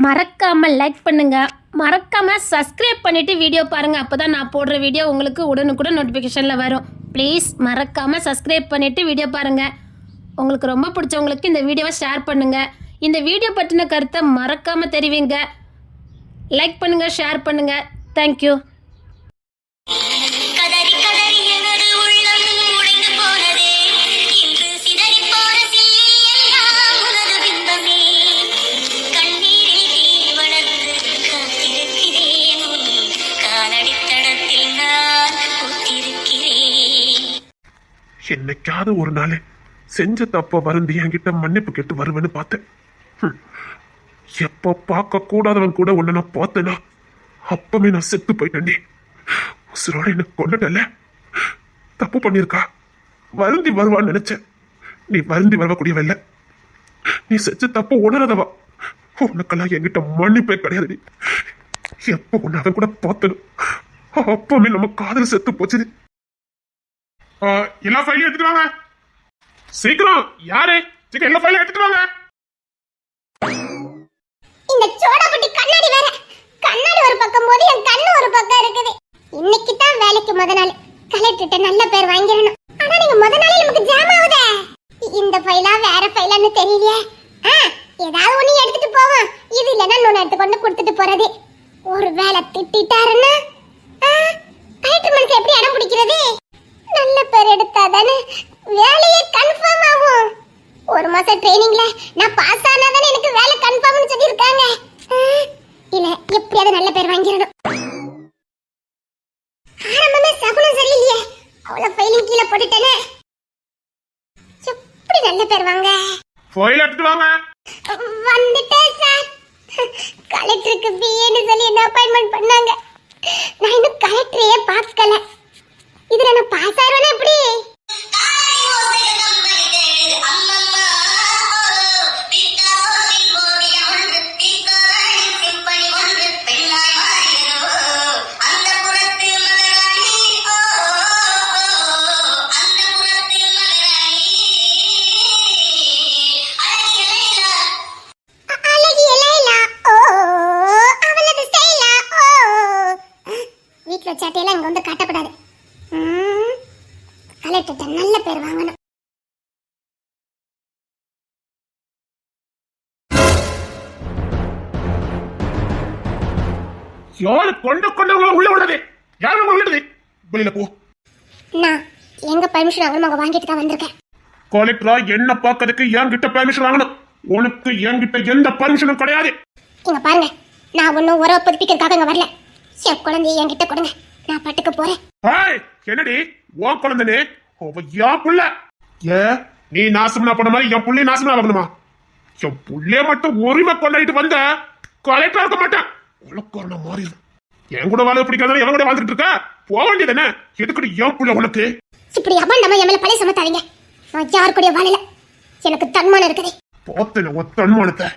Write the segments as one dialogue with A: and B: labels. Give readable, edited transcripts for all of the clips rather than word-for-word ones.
A: மறக்காமல் லைக் பண்ணுங்க, மறக்காம சப்ஸ்கிரைப் பண்ணிட்டு வீடியோ பாருங்க. அப்பதான் நான் போடுற வீடியோ உங்களுக்கு உடனுக்குடன் நோட்டிஃபிகேஷன்ல வரும். ப்ளீஸ் மறக்காம சப்ஸ்கிரைப் பண்ணிட்டு வீடியோ பாருங்க. உங்களுக்கு ரொம்ப பிடிச்சவங்களுக்கு இந்த வீடியோவை ஷேர் பண்ணுங்க. இந்த வீடியோ பற்றின கருத்தை மறக்காம தெரிவிங்க. லைக் பண்ணுங்க, ஷேர் பண்ணுங்க. தேங்க்யூ.
B: என்னைக்காவது ஒரு நாள் செஞ்ச தப்ப வருந்தி என்கிட்ட மன்னிப்பு கேட்டு வருவேன்னு பார்த்தேன். எப்ப பார்க்க கூடாதவன் கூட உன்னை நான் பார்த்தேனா அப்பவே நான் செத்து போயிட்டேன்டி. உசுரோட என்ன கொண்டுட்டல. தப்பு பண்ணிருக்கா, வருந்தி வருவான்னு நினைச்சேன். நீ வருந்தி வரக்கூடியவல்ல, நீ செஞ்ச தப்பு உணரதவா. உனக்கெல்லாம் என்கிட்ட மன்னிப்பே கிடையாது. எப்ப உன்னை அவன் கூட பார்த்தனும் அப்பவே நம்ம காதல் செத்து போச்சுது. எல்லா ஃபைலையும் எடுத்துட்டு வாங்க சீக்கிரம். யாரு சீக்கிரம் எல்லா ஃபைலையும் எடுத்துட்டு வாங்க.
C: இந்த சோடாபுட்டி கண்ணாடி வேற. கண்ணாடி ஒரு பக்கம் போது என் கண்ணு ஒரு பக்கம் இருக்குது. இன்னைக்கு தான் வேலைக்கு முத நாள். கலெக்டர்ட்ட நல்ல பேர் வாங்கிரணும். ஆனா நீங்க முத நாளே நமக்கு ஜாம் ஆவுதே. இந்த ஃபைலா வேற ஃபைலான்னு தெரியலையே. ஏதாவது ஒண்ணு எடுத்துட்டு போவோம். இது இல்லனா இன்னொன்னு எடுத்து கொண்டு கொடுத்துட்டு போறது. ஒரு வேலை திட்டிட்டாருன்னா டைட்டில் மனுஷன் எப்படி இடம் பிடிக்கிறது? நல்ல பேர் எடுத்தாதானே வேலையே கன்ஃபார்ம் ஆகும். ஒரு மாசம் ட்ரைனிங்ல நான் பாஸ் ஆனாதானே எனக்கு வேலை கன்ஃபார்ம்னு சொல்லிருக்காங்க. இல்ல எப்படியாவது நல்ல பேர் வாங்கிரணும். ஆரம்பமே சகுனம் சரியில்லையே. அவ்வளவு ஃபைலிங் கீழே போட்டுட்டேனே. எப்படி நல்ல பேர் வாங்க?
B: ஃபைல் எடுத்துட்டு வாங்க.
C: வந்துட்டேன் சார். கலெக்டருக்கு பிஏன்னு சொல்லி என்ன அப்பாயின்மெண்ட் பண்ணாங்க. நான் இன்னும் கலெக்டரையே பார்க்கல. இதுல நான் பாஸ் ஆறேனா எப்படி? வீட்டுல சாட்டையெல்லாம் இங்க வந்து காட்டக்கூடாது. கலெக்டர்ட்ட நல்ல பேர் வாங்கணும்.
B: யாரு கொண்டவங்க உள்ள விடுறது? யாரு உள்ள விடுறது? வெளியில போ.
C: நான் எங்க பர்மிஷன் அவங்க வாங்கிட்டு தான் வந்திருக்கேன்.
B: கலெக்டரா என்ன பார்க்கறதுக்கு என்கிட்ட பெர்மிஷன் வாங்கணும். உனக்கு என்கிட்ட எந்த பர்மிஷனும் கிடையாது.
C: இங்க பாருங்க, நான் ஒன்னும் உறவை புதுப்பிக்கிறதுக்காக இங்க வரல. என் குழந்தைய என்கிட்ட கொடுங்க, நான் பட்டுக்கு போறேன்.
B: என்னடி உன் குழந்தைனே? என் புள்ள. நீ நாசம்னா பண்ண மாதிரி என் புள்ளைய நாசம்னா ஆகணுமா? என் புள்ளைய மட்டும் உரிமை கொண்டாடிட்டு வந்த கலெக்டரா இருக்க மாட்டேன். உலக்கோரண மாறி என் கூட வாழ பிடிக்காத எவன் கூட வாழ்ந்துட்டு இருக்க? போக வேண்டியதானே. எதுக்கு என் புள்ள உனக்கு?
C: இப்படி அபண்டமா என் மேல பழைய சமத்தாதீங்க. நான் யாரு கூட வாழல. எனக்கு தன்மானம் இருக்குது.
B: போத்தன ஒரு தன்மானத்தை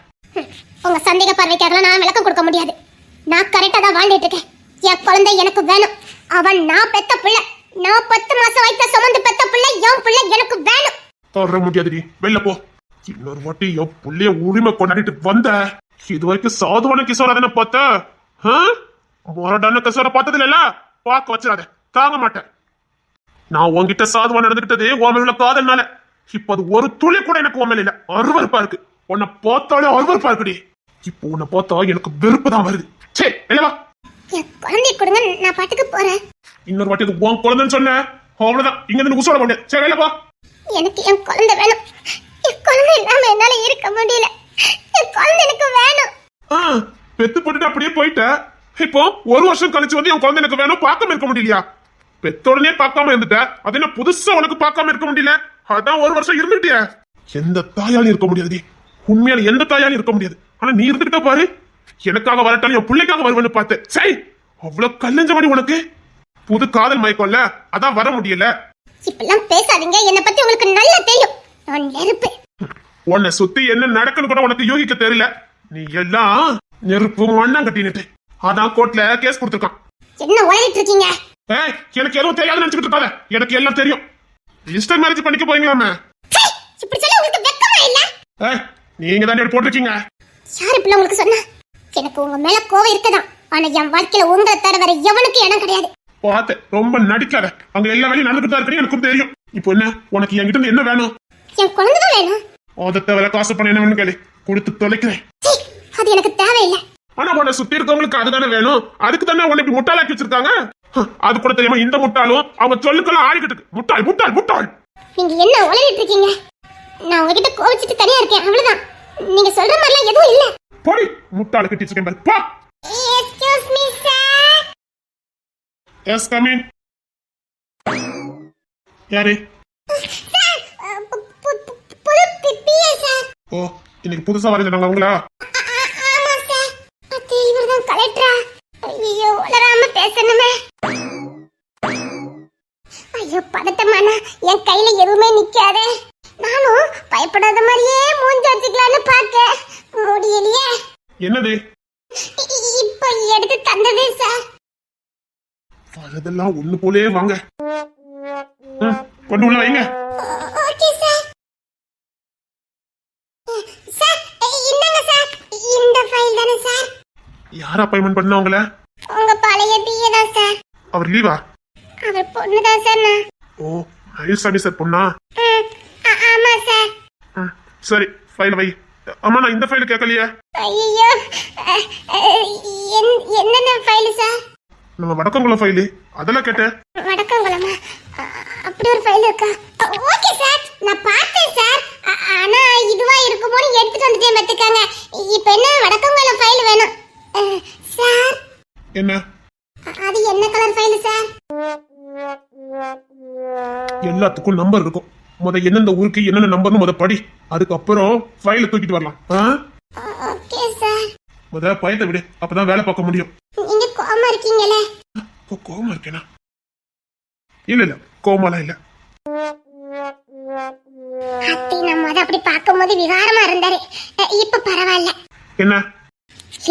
C: உங்க சந்தேக பார்வைக்காக நான் விளக்கம் கொடுக்க முடியாது. நான் கரெக்டா தான் வாழ்ந்துட்டு இருக்கேன். என் குழந்தை எனக்கு வேணும். அவன் நான் பெத்த பிள்ளை. நான் 10 மாசம் வயிற்ற சுமந்து பெத்த பிள்ளை. என் பிள்ளை எனக்கு வேணும்.
B: தர முடியாதுடி, வெளில போ. இன்னொரு வாட்டி என் புள்ளைய உரிமை கொண்டாடிட்டு வந்த இது வரைக்கும் சாதுவான கிசோர தானே பார்த்த. மொரடான கிசோர பார்த்தது இல்ல. பார்க்க வச்சிடாத, தாங்க மாட்டேன். நான் உன்கிட்ட சாதுவா நடந்துகிட்டது உன் மேல காதல்னால. இப்ப அது ஒரு துளி கூட எனக்கு உன் மேல இல்ல. அருவருப்பா இருக்கு. உன்னை பார்த்தாலே அருவருப்பா இருக்குடி. இப்போ உன்னை பார்த்தா எனக்கு வெறுப்பு தான் வருது. சரி இல்லவா,
C: என் குழந்தை கொடுங்க, நான் பாட்டுக்கு போறேன்.
B: இன்னொரு வாட்டி அது உன் குழந்தைன்னு சொன்ன அவ்வளவுதான். இங்க இருந்து உசோட போங்க. சரி இல்லப்பா.
C: எனக்கு என் குழந்தை வேணும். என் குழந்தை இல்லாம என்னால இருக்க முடியல. என் குழந்தை எனக்கு வேணும்.
B: பெத்து போட்டுட்டு அப்படியே போயிட்ட. இப்போ ஒரு வருஷம் கழிச்சு வந்து என் குழந்தை எனக்கு வேணும் பார்க்காம இருக்க முடியலையா? பெத்தோடனே பார்க்காம இருந்துட்ட. அது என்ன புதுசா உனக்கு பார்க்காம இருக்க முடியல? அதான் ஒரு வருஷம் இருந்துட்டிய. எந்த தாயாலும் இருக்க முடியாது. உண்மையால எந்த தாயாலும் இருக்க முடியாது. ஆனா நீ இருந்துகிட்ட பாரு. எனக்காக வரட்டாலும் என் பிள்ளைக்காக வருவேன்னு பார்த்தேன். சரி, அவ்வளவு கல்லஞ்ச மாதிரி உனக்கு. புது காதல் மயக்கம்ல, அதான் வர முடியல.
C: இப்பெல்லாம் பேசாதீங்க. என்ன பத்தி உங்களுக்கு நல்லா தெரியும். நான் நெருப்பு.
B: உன்னை சுத்தி என்ன நடக்குன்னு கூட உனக்கு யோகிக்க தெரியல. நீ எல்லாம் நெருப்பு மண்ணம் கட்டினுட்டு அதான் கோர்ட்ல கேஸ் கொடுத்துருக்கான்.
C: என்ன உளறிட்டு இருக்கீங்க?
B: எனக்கு எதுவும் தெரியாது நினைச்சுட்டு இருக்காத. எனக்கு எல்லாம் தெரியும். ரிஜிஸ்டர் மேரேஜ் பண்ணிக்க போறீங்களாமே.
C: இப்படி சொல்ல உங்களுக்கு வெக்கமா இல்ல?
B: நீங்க தான் போட்டிருக்கீங்க.
C: யார் இப்படி உங்களுக்கு சொன்னா? எனக்கு உங்க மேல கோவம் இருக்குதான், ஆனா என் வாழ்க்கையில உங்களை தவிர வேற எவனுக்கு இடம் கிடையாது.
B: பார்த்து ரொம்ப நடிக்காத. அங்க எல்லா வேலையும் நடந்துட்டு தான் இருக்கு, எனக்கும் தெரியும். இப்போ என்ன உனக்கு என்கிட்ட இருந்து என்ன வேணும்?
C: என் குழந்தைதான் வேணும்.
B: அதை தவிர காசு பண்ண என்ன வேணும் கேளு, கொடுத்து தொலைக்கிறேன்.
C: சீ, அது எனக்கு தேவையில்லை.
B: ஆனா உன்னை சுத்தி இருக்கவங்களுக்கு அதுதானே வேணும். அதுக்கு தானே உன்னை இப்படி முட்டாளாக்கி வச்சிருக்காங்க. அது கூட தெரியாம இந்த முட்டாளும் அவங்க சொல்லுக்கெல்லாம் ஆடிக்கிட்டு இருக்கு. முட்டாள் முட்டாள் முட்டாள்.
C: நீங்க என்ன உளறிட்டு இருக்கீங்க? நான் உங்ககிட்ட கோவிச்சிட்டு தனியா இருக்கேன், அவ்வளவுதான். நீங்க சொல்ற மாதிரிலாம் எதுவும் இல்ல.
B: போடி முட்டாள கட்டி வச்சிருக்கேன் பாரு. பா.
C: Excuse me sir.
B: Yes come in. யாரு?
C: சார், புது பிபிஏ சார்.
B: ஓ, இன்னைக்கு புதுசா வரதுனாங்க உங்களா?
C: ஆமா சார். அது இவர்தான் கலெக்டரா? ஐயோ, உளறாம பேசணுமே. ஐயோ, பதட்டமானா என் கையில எதுவுமே நிக்காதே. நானும் பயப்படாத மாதிரியே மூஞ்சி வச்சுக்கலான்னு பார்க்க முடியலையே.
B: என்னது?
C: இப்ப எடுத்து தந்ததே சார்.
B: அதெல்லாம் ஒண்ணு போலே வாங்க. கொண்டு உள்ள வைங்க.
C: Okay sir. சார், இந்தாங்க சார். இந்த ஃபைல் தானே சார்?
B: யார் அப்பாயின்மெண்ட் பண்ண உங்கள?
C: உங்க பழைய பிஏ தான் சார்.
B: அவர் லீவா?
C: அவர் பொண்ணு தான் சார். நான்
B: ஓ, ஐசாமி சார் பொண்ணா?
C: ஆமா சார்.
B: சரி, ஃபைல் வை. அம்மா, நான் இந்த ஃபைல் கேட்கலையே.
C: ஐயோ, என்னென்ன ஃபைல் சார்?
B: நம்ம வடக்கங்குளம் ஃபைலு அதெல்லாம் கேட்டேன்.
C: வடக்கங்குளமா? அப்படி ஒரு ஃபைல் இருக்கா? ஓகே சார், நான் பார்த்தேன் சார். ஆனா இதுவா இருக்குமோன்னு எடுத்துட்டு வந்துட்டேன் பார்த்துக்காங்க. இப்போ என்ன வடக்கங்குளம் ஃபைல் வேணும் சார்?
B: என்ன?
C: அது என்ன கலர் ஃபைல் சார்?
B: எல்லாத்துக்கும் நம்பர் இருக்கும். முத எந்தெந்த ஊருக்கு என்னென்ன நம்பர்னு முத படி, அதுக்கப்புறம் ஃபைல தூக்கிட்டு வரலாம்.
C: Okay sir.
B: முத பயத்தை விடு, அப்பதான் வேலை பார்க்க முடியும்.
C: நீங்க கோவமா இருக்கீங்களே?
B: கோவமா இருக்கேனா? இல்ல இல்ல, கோவமாலாம் இல்ல.
C: அத்தை நம்ம அதை அப்படி பார்க்கும்போது விகாரமா இருந்தாரு. இப்ப பரவாயில்ல.
B: என்ன?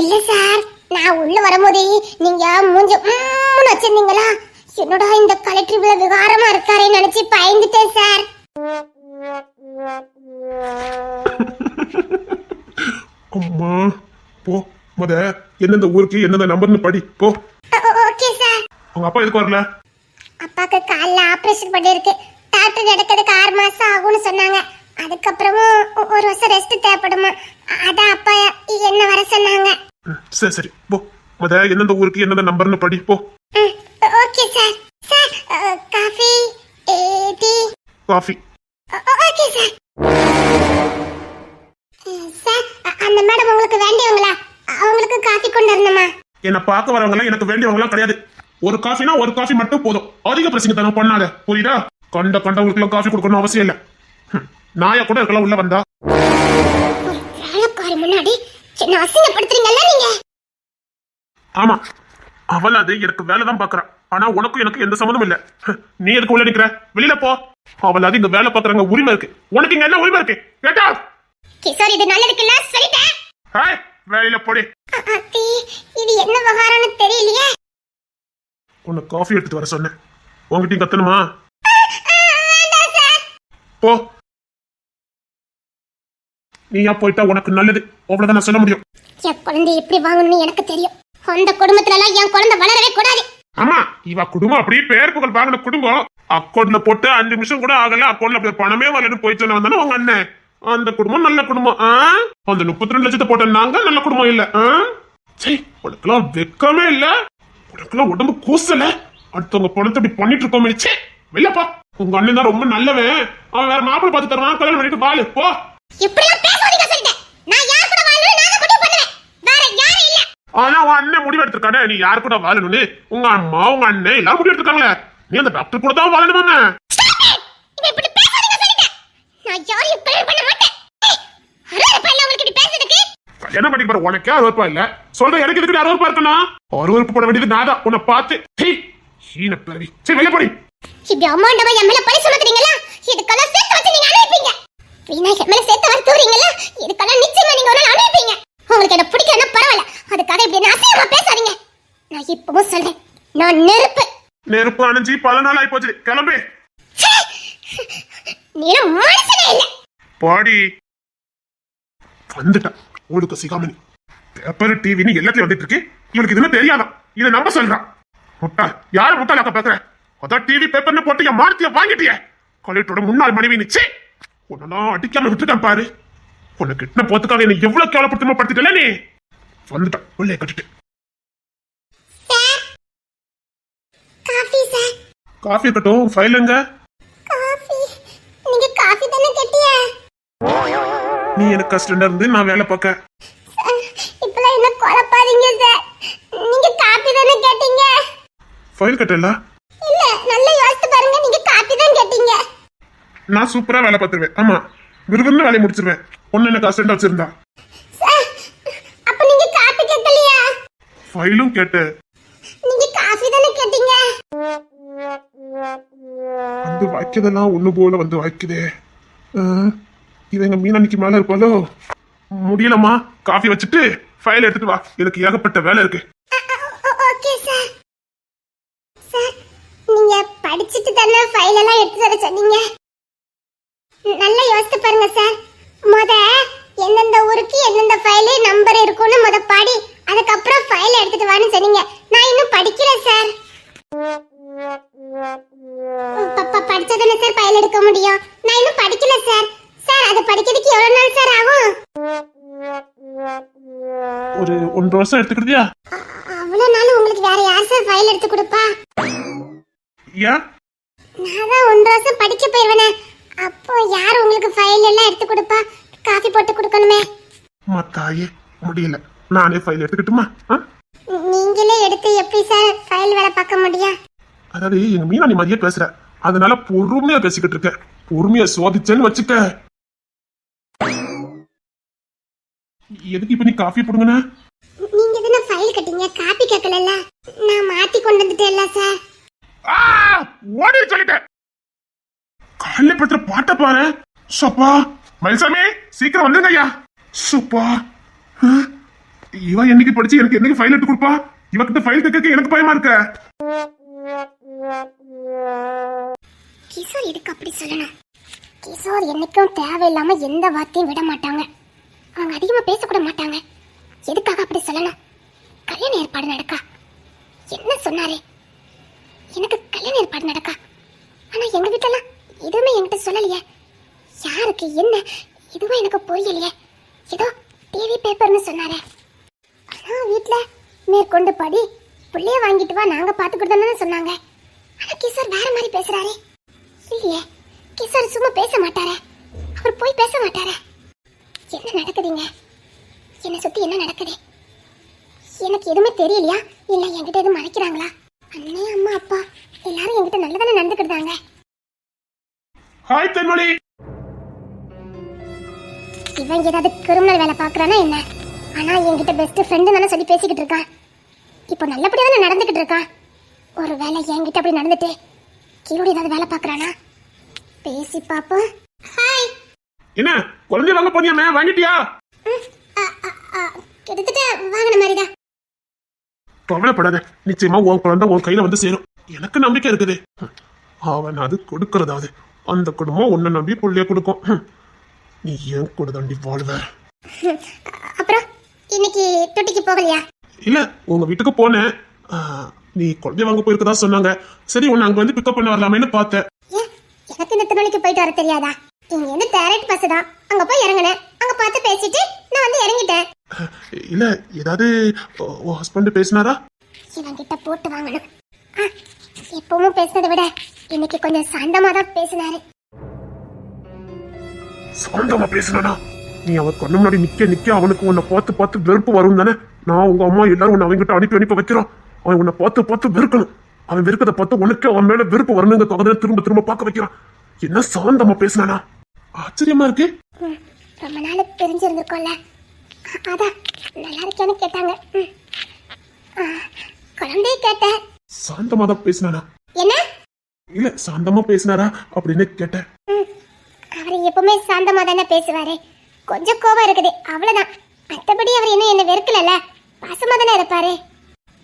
C: இல்ல சார், நான் உள்ள வரும்போது நீங்க மூஞ்சி வச்சிருந்தீங்களா? என்னடா இந்த கலெக்டர் இவ்வளவு விகாரமா இருக்காரேன்னு நினைச்சு பயந்துட்டேன் சார்.
B: அம்மா, போ. முத எந்தெந்த ஊருக்கு எந்தெந்த நம்பர்னு படி, போ.
C: Okay sir.
B: உங்க அப்பா எதுக்கு வரல?
C: அப்பாக்கு கால்ல ஆபரேஷன் பண்ணிருக்கு. டாக்டர் எடுக்கிறதுக்கு 6 மாசம் ஆகும்னு சொன்னாங்க. அதுக்கப்புறமும் 1 வருஷம் ரெஸ்ட் தேவைப்படுமா. அதான் அப்பா என்ன வர சொன்னாங்க.
B: சரி சரி, போ. முத எந்தெந்த ஊருக்கு எந்தெந்த நம்பர்னு படி, போ.
C: Okay sir. Sir, coffee, tea.
B: Coffee.
C: Okay sir. Sir, அந்த மேடம் உங்களுக்கு வேண்டியவங்களா? அவங்களுக்கு காஃபி கொண்டு வரணுமா?
B: என்ன பார்க்க வரவங்க எனக்கு வேண்டியவங்களாம் கிடையாது. ஒரு காஃபினா ஒரு காஃபி மட்டும் போதும். அதிக பிரச்சனை பண்ணாத, புரியுதா? கண்டவங்களுக்கு காஃபி கொடுக்கணும் அவசியம் இல்ல. நாயா கூட இருக்கலாம் உள்ள வந்தா.
C: வேலைக்காரி முன்னாடி என்ன அசிங்கப்படுத்துறீங்கல்ல நீங்க?
B: ஆமா, அவள் அது எனக்கு வேலை தான் பாக்குறா. ஆனா உனக்கும் எனக்கு எந்த சம்மந்தமும் இல்ல. நீ எதுக்கு உள்ள நிக்கிற? வெளியில போ. அவள் அது இங்க வேலை பாக்குறாங்க, உரிமை இருக்கு. உனக்கு இங்க என்ன உரிமை இருக்கு? கேட்டா?
C: கிஷோர், இது நல்லதுக்கு இல்ல, சொல்லிட்டேன்.
B: ஹாய், வெளியில போடி.
C: அத்தி, இது என்ன விவகாரம்னு தெரியலையே.
B: உன்னை காஃபி எடுத்துட்டு வர சொன்னேன். உங்ககிட்ட கத்தணுமா? போ. நீயா போயிட்டா உனக்கு நல்லது, அவ்வளவுதான் நான் சொல்ல முடியும்.
C: என் குழந்தை எப்படி வாங்கணும்னு எனக்கு தெரியும். அந்த குடும்பத்துல எல்லாம் என் குழந்தை வளரவே கூடாது.
B: ஆமா, இவ குடும்பம் அப்படியே பேர் புகழ் வாங்கின குடும்பம். அக்கௌண்ட்ல போட்டு 5 நிமிஷம் கூட ஆகல, அக்கௌண்ட்ல அப்படியே பணமே வரலன்னு போயிட்டு வந்தானே உங்க அண்ணன். அந்த குடும்பம் நல்ல குடும்பம். அந்த 32 லட்சத்தை போட்ட நாங்க நல்ல குடும்பம் இல்ல. சரி, உனக்கெல்லாம் வெக்கமே இல்ல. உனக்கெல்லாம் உடம்பு கூசல. அடுத்தவங்க பணத்தை இப்படி பண்ணிட்டு இருக்கோமே. சே, வெளிலப்பா. உங்க அண்ணன் தான் ரொம்ப நல்லவன். அவன் வேற மாப்பிள்ளை பார்த்து தருவான், கல்யாணம் பண்ணிட்டு வாழு, போ.
C: இப்படிலாம் பேசாதீங்க சொல்லிட்டேன். நான் யார் கூட வாழணும்னு நான் முடிவு பண்ணுவேன். வேற யாரும் இல்ல.
B: ஆனா உன் அண்ணன் முடிவு எடுத்திருக்கானே, நீ யாரு கூட வாழணும்னு. உங்க அம்மா உங்க அண்ணன் எல்லாரும் முடிவு எடுத்திருக்காங்களே. நீ அந்த டாக்டர் கூட தான் வாழணுமா?
C: இப்படி பேசாதீங்க சொல்லிட்டேன். நான் யாரையும் கல்யாணம் பண்ண மாட்டேன். அருவருப்பா இல்ல உங்களுக்கு இப்படி பேசுறதுக்கு?
B: கல்யாணம் பண்ணிக்க போற உனக்கே அருவருப்பா இல்ல. சொல்ற எனக்கு எதுக்கு அருவருப்பா இருக்கணும்? அருவருப்பு போட வேண்டியது நான் தான். உன்னை பார்த்து பிறவி. சரி, வெளியே போடி.
C: இப்படி அம்மாண்டவா என் மேல பழி சுமத்துறீங்களா? இதுக்கெல்லாம் சேர்த்து வச்சு நீங்க அனுப்பிப்பீங்க. வீணா என் மேல சேர்த்து வர தூறீங்களா? இதுக்கெல்லாம் நிச்சயமா நீங்க ஒரு நாள் அனுப்பிப்பீங்க. உங்களுக்கு என்ன பிடிக்கலன்னா பரவாயில்ல, அதுக்காக இப்படி அசிங்கமா பேசாதீங்க. நான் இப்பவும் சொல்றேன், நான் நெருப்பு.
B: நெருப்பு அணைஞ்சி பல நாள் ஆயி போச்சு. கிளம்பு.
C: நீ மனுஷனே இல்ல.
B: பாடி வந்துட்டா ஒழுக்க சிகாமணி. பேப்பர் டிவின்னு எல்லாத்தையும் வந்துட்டு இருக்கு. இவனுக்கு இதுன்னு தெரியாதான். இதை நம்ப சொல்றான். முட்டாள், யார முட்டாளாக்க பாக்குற? அதான் டிவி பேப்பர்னு போட்டு என் மானத்தைய வாங்கிட்டிய. கலெக்டரோட முன்னாள் மனைவி நிச்சு உன்னெல்லாம் அடிக்காம விட்டுட்டான் பாரு. உன்னை கிட்ட போத்துக்காக என்ன எவ்வளவு கேவலப்படுத்தமா படுத்திட்டல நீ. வந்துட்டான் உள்ளே கட்டிட்டு.
C: Coffee sir.
B: காஃபி இருக்கட்டும், ஃபைல் எங்க?
C: காஃபி. நீங்க காஃபி தானே கேட்டிய?
B: நீ எனக்கு கஷ்டம் இருந்து நான் வேலை பார்க்க.
C: இப்பலாம் என்ன குழப்பாதீங்க சார். நீங்க காஃபி தானே கேட்டீங்க?
B: ஃபைல் கட்டல?
C: இல்ல, நல்லா யோசிச்சு பாருங்க. நீங்க காஃபி தான் கேட்டீங்க.
B: நான் சூப்பரா வேலை பார்த்துருவேன். ஆமா, விறுவிறுன்னு வேலையை முடிச்சிருவேன். ஒன்னு எனக்கு அசிஸ்டன்ட் வச்சிருந்தா.
C: சார், அப்ப நீங்க காஃபி கேட்கலையா?
B: ஃபைலும் கேட்டு.
C: நீங்க காஃபி தானே கேட்டீங்க?
B: வந்து வாய்க்கதெல்லாம் ஒண்ணு போல வந்து வாய்க்குதே. இது எங்க மீனானிக்கு மேல இருப்பாலோ. முடியலம்மா, காஃபி வச்சுட்டு ஃபைல் எடுத்துட்டு வா. எனக்கு ஏகப்பட்ட வேலை இருக்கு.
C: Okay sir. சார், நீங்க படிச்சிட்டு தானே ஃபைல் எல்லாம் எடுத்து வர சொன்னீங்க. நல்லா யோசிச்சு பாருங்க சார். எந்தெந்த ஊருக்கு எந்தெந்த ஃபைல் நம்பர் இருக்கும்னு படி, அதுக்கப்புறம் ஃபைல் எடுத்துட்டு வான்னு சொன்னீங்க. நான் இன்னும் படிக்கல சார். படிச்சதானே சார் ஃபைல் எடுக்க முடியும். நான் இன்னும் படிக்கல சார். சார், அது படிக்கிறதுக்கு எவ்வளவு நாள் சார் ஆகும்?
B: ஒரு 1 வருஷம் எடுத்துக்கிட்டியா?
C: அவ்வளவு நாள் உங்களுக்கு வேற யார் சார் ஃபைல் எடுத்து கொடுப்பா?
B: ஏன்?
C: நான் தான் 1 வருஷம் படிக்க போயிருவேனே. அப்போ யார் உங்களுக்கு ஃபைல் எல்லாம் எடுத்து கொடுப்பா? காஃபி போட்டு கொடுக்கணுமே.
B: தாயே, முடியல. நானே ஃபைல் எடுத்துக்கிட்டுமா?
C: நீங்களே எடுத்து எப்படி சார் ஃபைல் வேலை பார்க்க முடியும்?
B: அதாவது எங்க மீனானி மாதிரியே பேசுற, அதனால பொறுமையா பேசிக்கிட்டு இருக்க. பொறுமையா சோதிச்சேன்னு வச்சுக்க. எதுக்கு இப்ப நீ காஃபி போடுங்கண்ணா?
C: நீங்க தானே ஃபைல் கட்டிங்க, காப்பி கேட்கல. நான் மாத்தி கொண்டு வந்துட்டேன்ல சார்.
B: ஓடி சொல்லிட்டேன். காலையில படுத்துற பாட்ட பாரு. சப்பா, மயில்சாமி சீக்கிரம் வந்துங்க ஐயா. சப்பா, இவ என்னைக்கு படிச்சு எனக்கு என்னைக்கு ஃபைல் எடுத்து கொடுப்பா? இவகிட்ட ஃபைல் கேட்க எனக்கு பயமா இருக்க.
C: கிஷோர் இதுக்கு அப்படி சொல்லணும். கிஷோர் என்னைக்கும் தேவையில்லாம எந்த வார்த்தையும் விட மாட்டாங்க. அவங்க அதிகமா பேசக்கூட மாட்டாங்க. எதுக்காக அப்படி சொல்லணும்? கல்யாண ஏற்பாடு நடக்கா. என்ன சொன்னாரு? எனக்கு கல்யாண ஏற்பாடு நடக்கா. ஆனா எங்க வீட்டெல்லாம் எதுவுமே என்கிட்ட சொல்லலையே. யாருக்கு என்ன இதுவும் எனக்கு புரியலையே. ஏதோ டிவி பேப்பர்னு சொன்னாரே. ஆனா வீட்டுல மேற்கொண்டு படி, புள்ளைய வாங்கிட்டு வா, நாங்க பாத்துக்கிட்டோம்னு சொன்னாங்க. ஆனா கிஷோர் வேற மாதிரி பேசுறாரு. இல்லையே, கிஷோர் சும்மா பேச மாட்டாரே. அவர் போய் பேச மாட்டாரே. என்ன நடக்குதுங்க? என்னை சுத்தி என்ன நடக்குது? எனக்கு எதுவுமே தெரியலையா? இல்ல என்கிட்ட எதுவும் மறைக்கிறாங்களா? அண்ணே, அம்மா, அப்பா எல்லாரும் என்கிட்ட நல்லதானே நடந்துக்கிட்டாங்க.
B: ஹாய் தென்மொழி.
C: இவன் ஏதாவது கிரிமினல் வேலை பாக்குறானா என்ன? ஆனா என்கிட்ட பெஸ்ட் ஃப்ரெண்டு தானே சொல்லி பேசிக்கிட்டு இருக்கான். இப்போ நல்லபடியா தானே நடந்துகிட்டு இருக்கான். ஒரு வேலை என்கிட்ட அப்படி நடந்துட்டு கீழோட ஏதாவது வேலை பாக்குறானா? பேசி பாப்போம். ஹாய்.
B: என்ன குழந்தை வாங்க போனியாமே, வாங்கிட்டியா?
C: கிட்டத்தட்ட வாங்கின மாதிரிதான்.
B: கவலைப்படாத, நிச்சயமா உன் குழந்தை உன் கையில வந்து சேரும். எனக்கு நம்பிக்கை இருக்குது. அவன் அது கொடுக்கறதாவது அந்த குடும்பம் உன்னை நம்பி புள்ளைய கொடுக்கும். நீ ஏன் கூட தாண்டி வாழ்வ.
C: அப்புறம் இன்னைக்கு தொட்டிக்கு போகலையா?
B: இல்ல, உங்க வீட்டுக்கு போனேன். நீ குழந்தை வாங்க போயிருக்கதா சொன்னாங்க. சரி, உன்னை அங்க வந்து பிக்கப் பண்ண வரலாமேன்னு பார்த்தேன்.
C: எனக்கு இந்த திருநெல்வேலிக்கு போயிட்டு வர தெரியாதா? இங்க இருந்து டைரக்ட் பஸ் தான். அங்க போய் இறங்கினேன். அங்க பார்த்து பேசிட்டு நான் வந்து இறங்கிட்டேன்.
B: இல்ல, ஏதாவது உன் ஹஸ்பண்ட் பேசினாரா?
C: இவன் கிட்ட போட்டு வாங்கணும். எப்பவும் பேசுனதை விட இன்னைக்கு கொஞ்சம் சாந்தமா தான் பேசினாரு.
B: சாந்தமா பேசினானா? நீ அவன் கண்ணு முன்னாடி நிக்க அவனுக்கு உன்னை பார்த்து வெறுப்பு வரும் தானே. நான் உங்க அம்மா எல்லாரும் உன்னை அவங்கிட்ட அனுப்பி வைக்கிறோம். அவன் உன்னை பார்த்து வெறுக்கணும். அவன் வெறுக்கதை பார்த்து உனக்கு அவன் மேல வெறுப்பு வரணுங்க. திரும்ப பார்க்க வைக்கிறான். என்ன சாந்தமா பேசினானா? ஆச்சரியமா இருக்கு.
C: ரொம்ப நாள் தெரிஞ்சிருந்திருக்கோம்ல, அதான் நல்லா இருக்கேன்னு கேட்டாங்க. குழந்தைய கேட்டேன்.
B: சாந்தமா தான் பேசினானா?
C: என்ன?
B: இல்ல, சாந்தமா பேசினாரா அப்படின்னு கேட்டேன்.
C: அவர் எப்பவுமே சாந்தமா தானே பேசுவாரு. கொஞ்சம் கோபம் இருக்குது, அவ்வளவுதான். மற்றபடி அவர் இன்னும் என்ன வெறுக்கல, பாசமா தானே இருப்பாரு.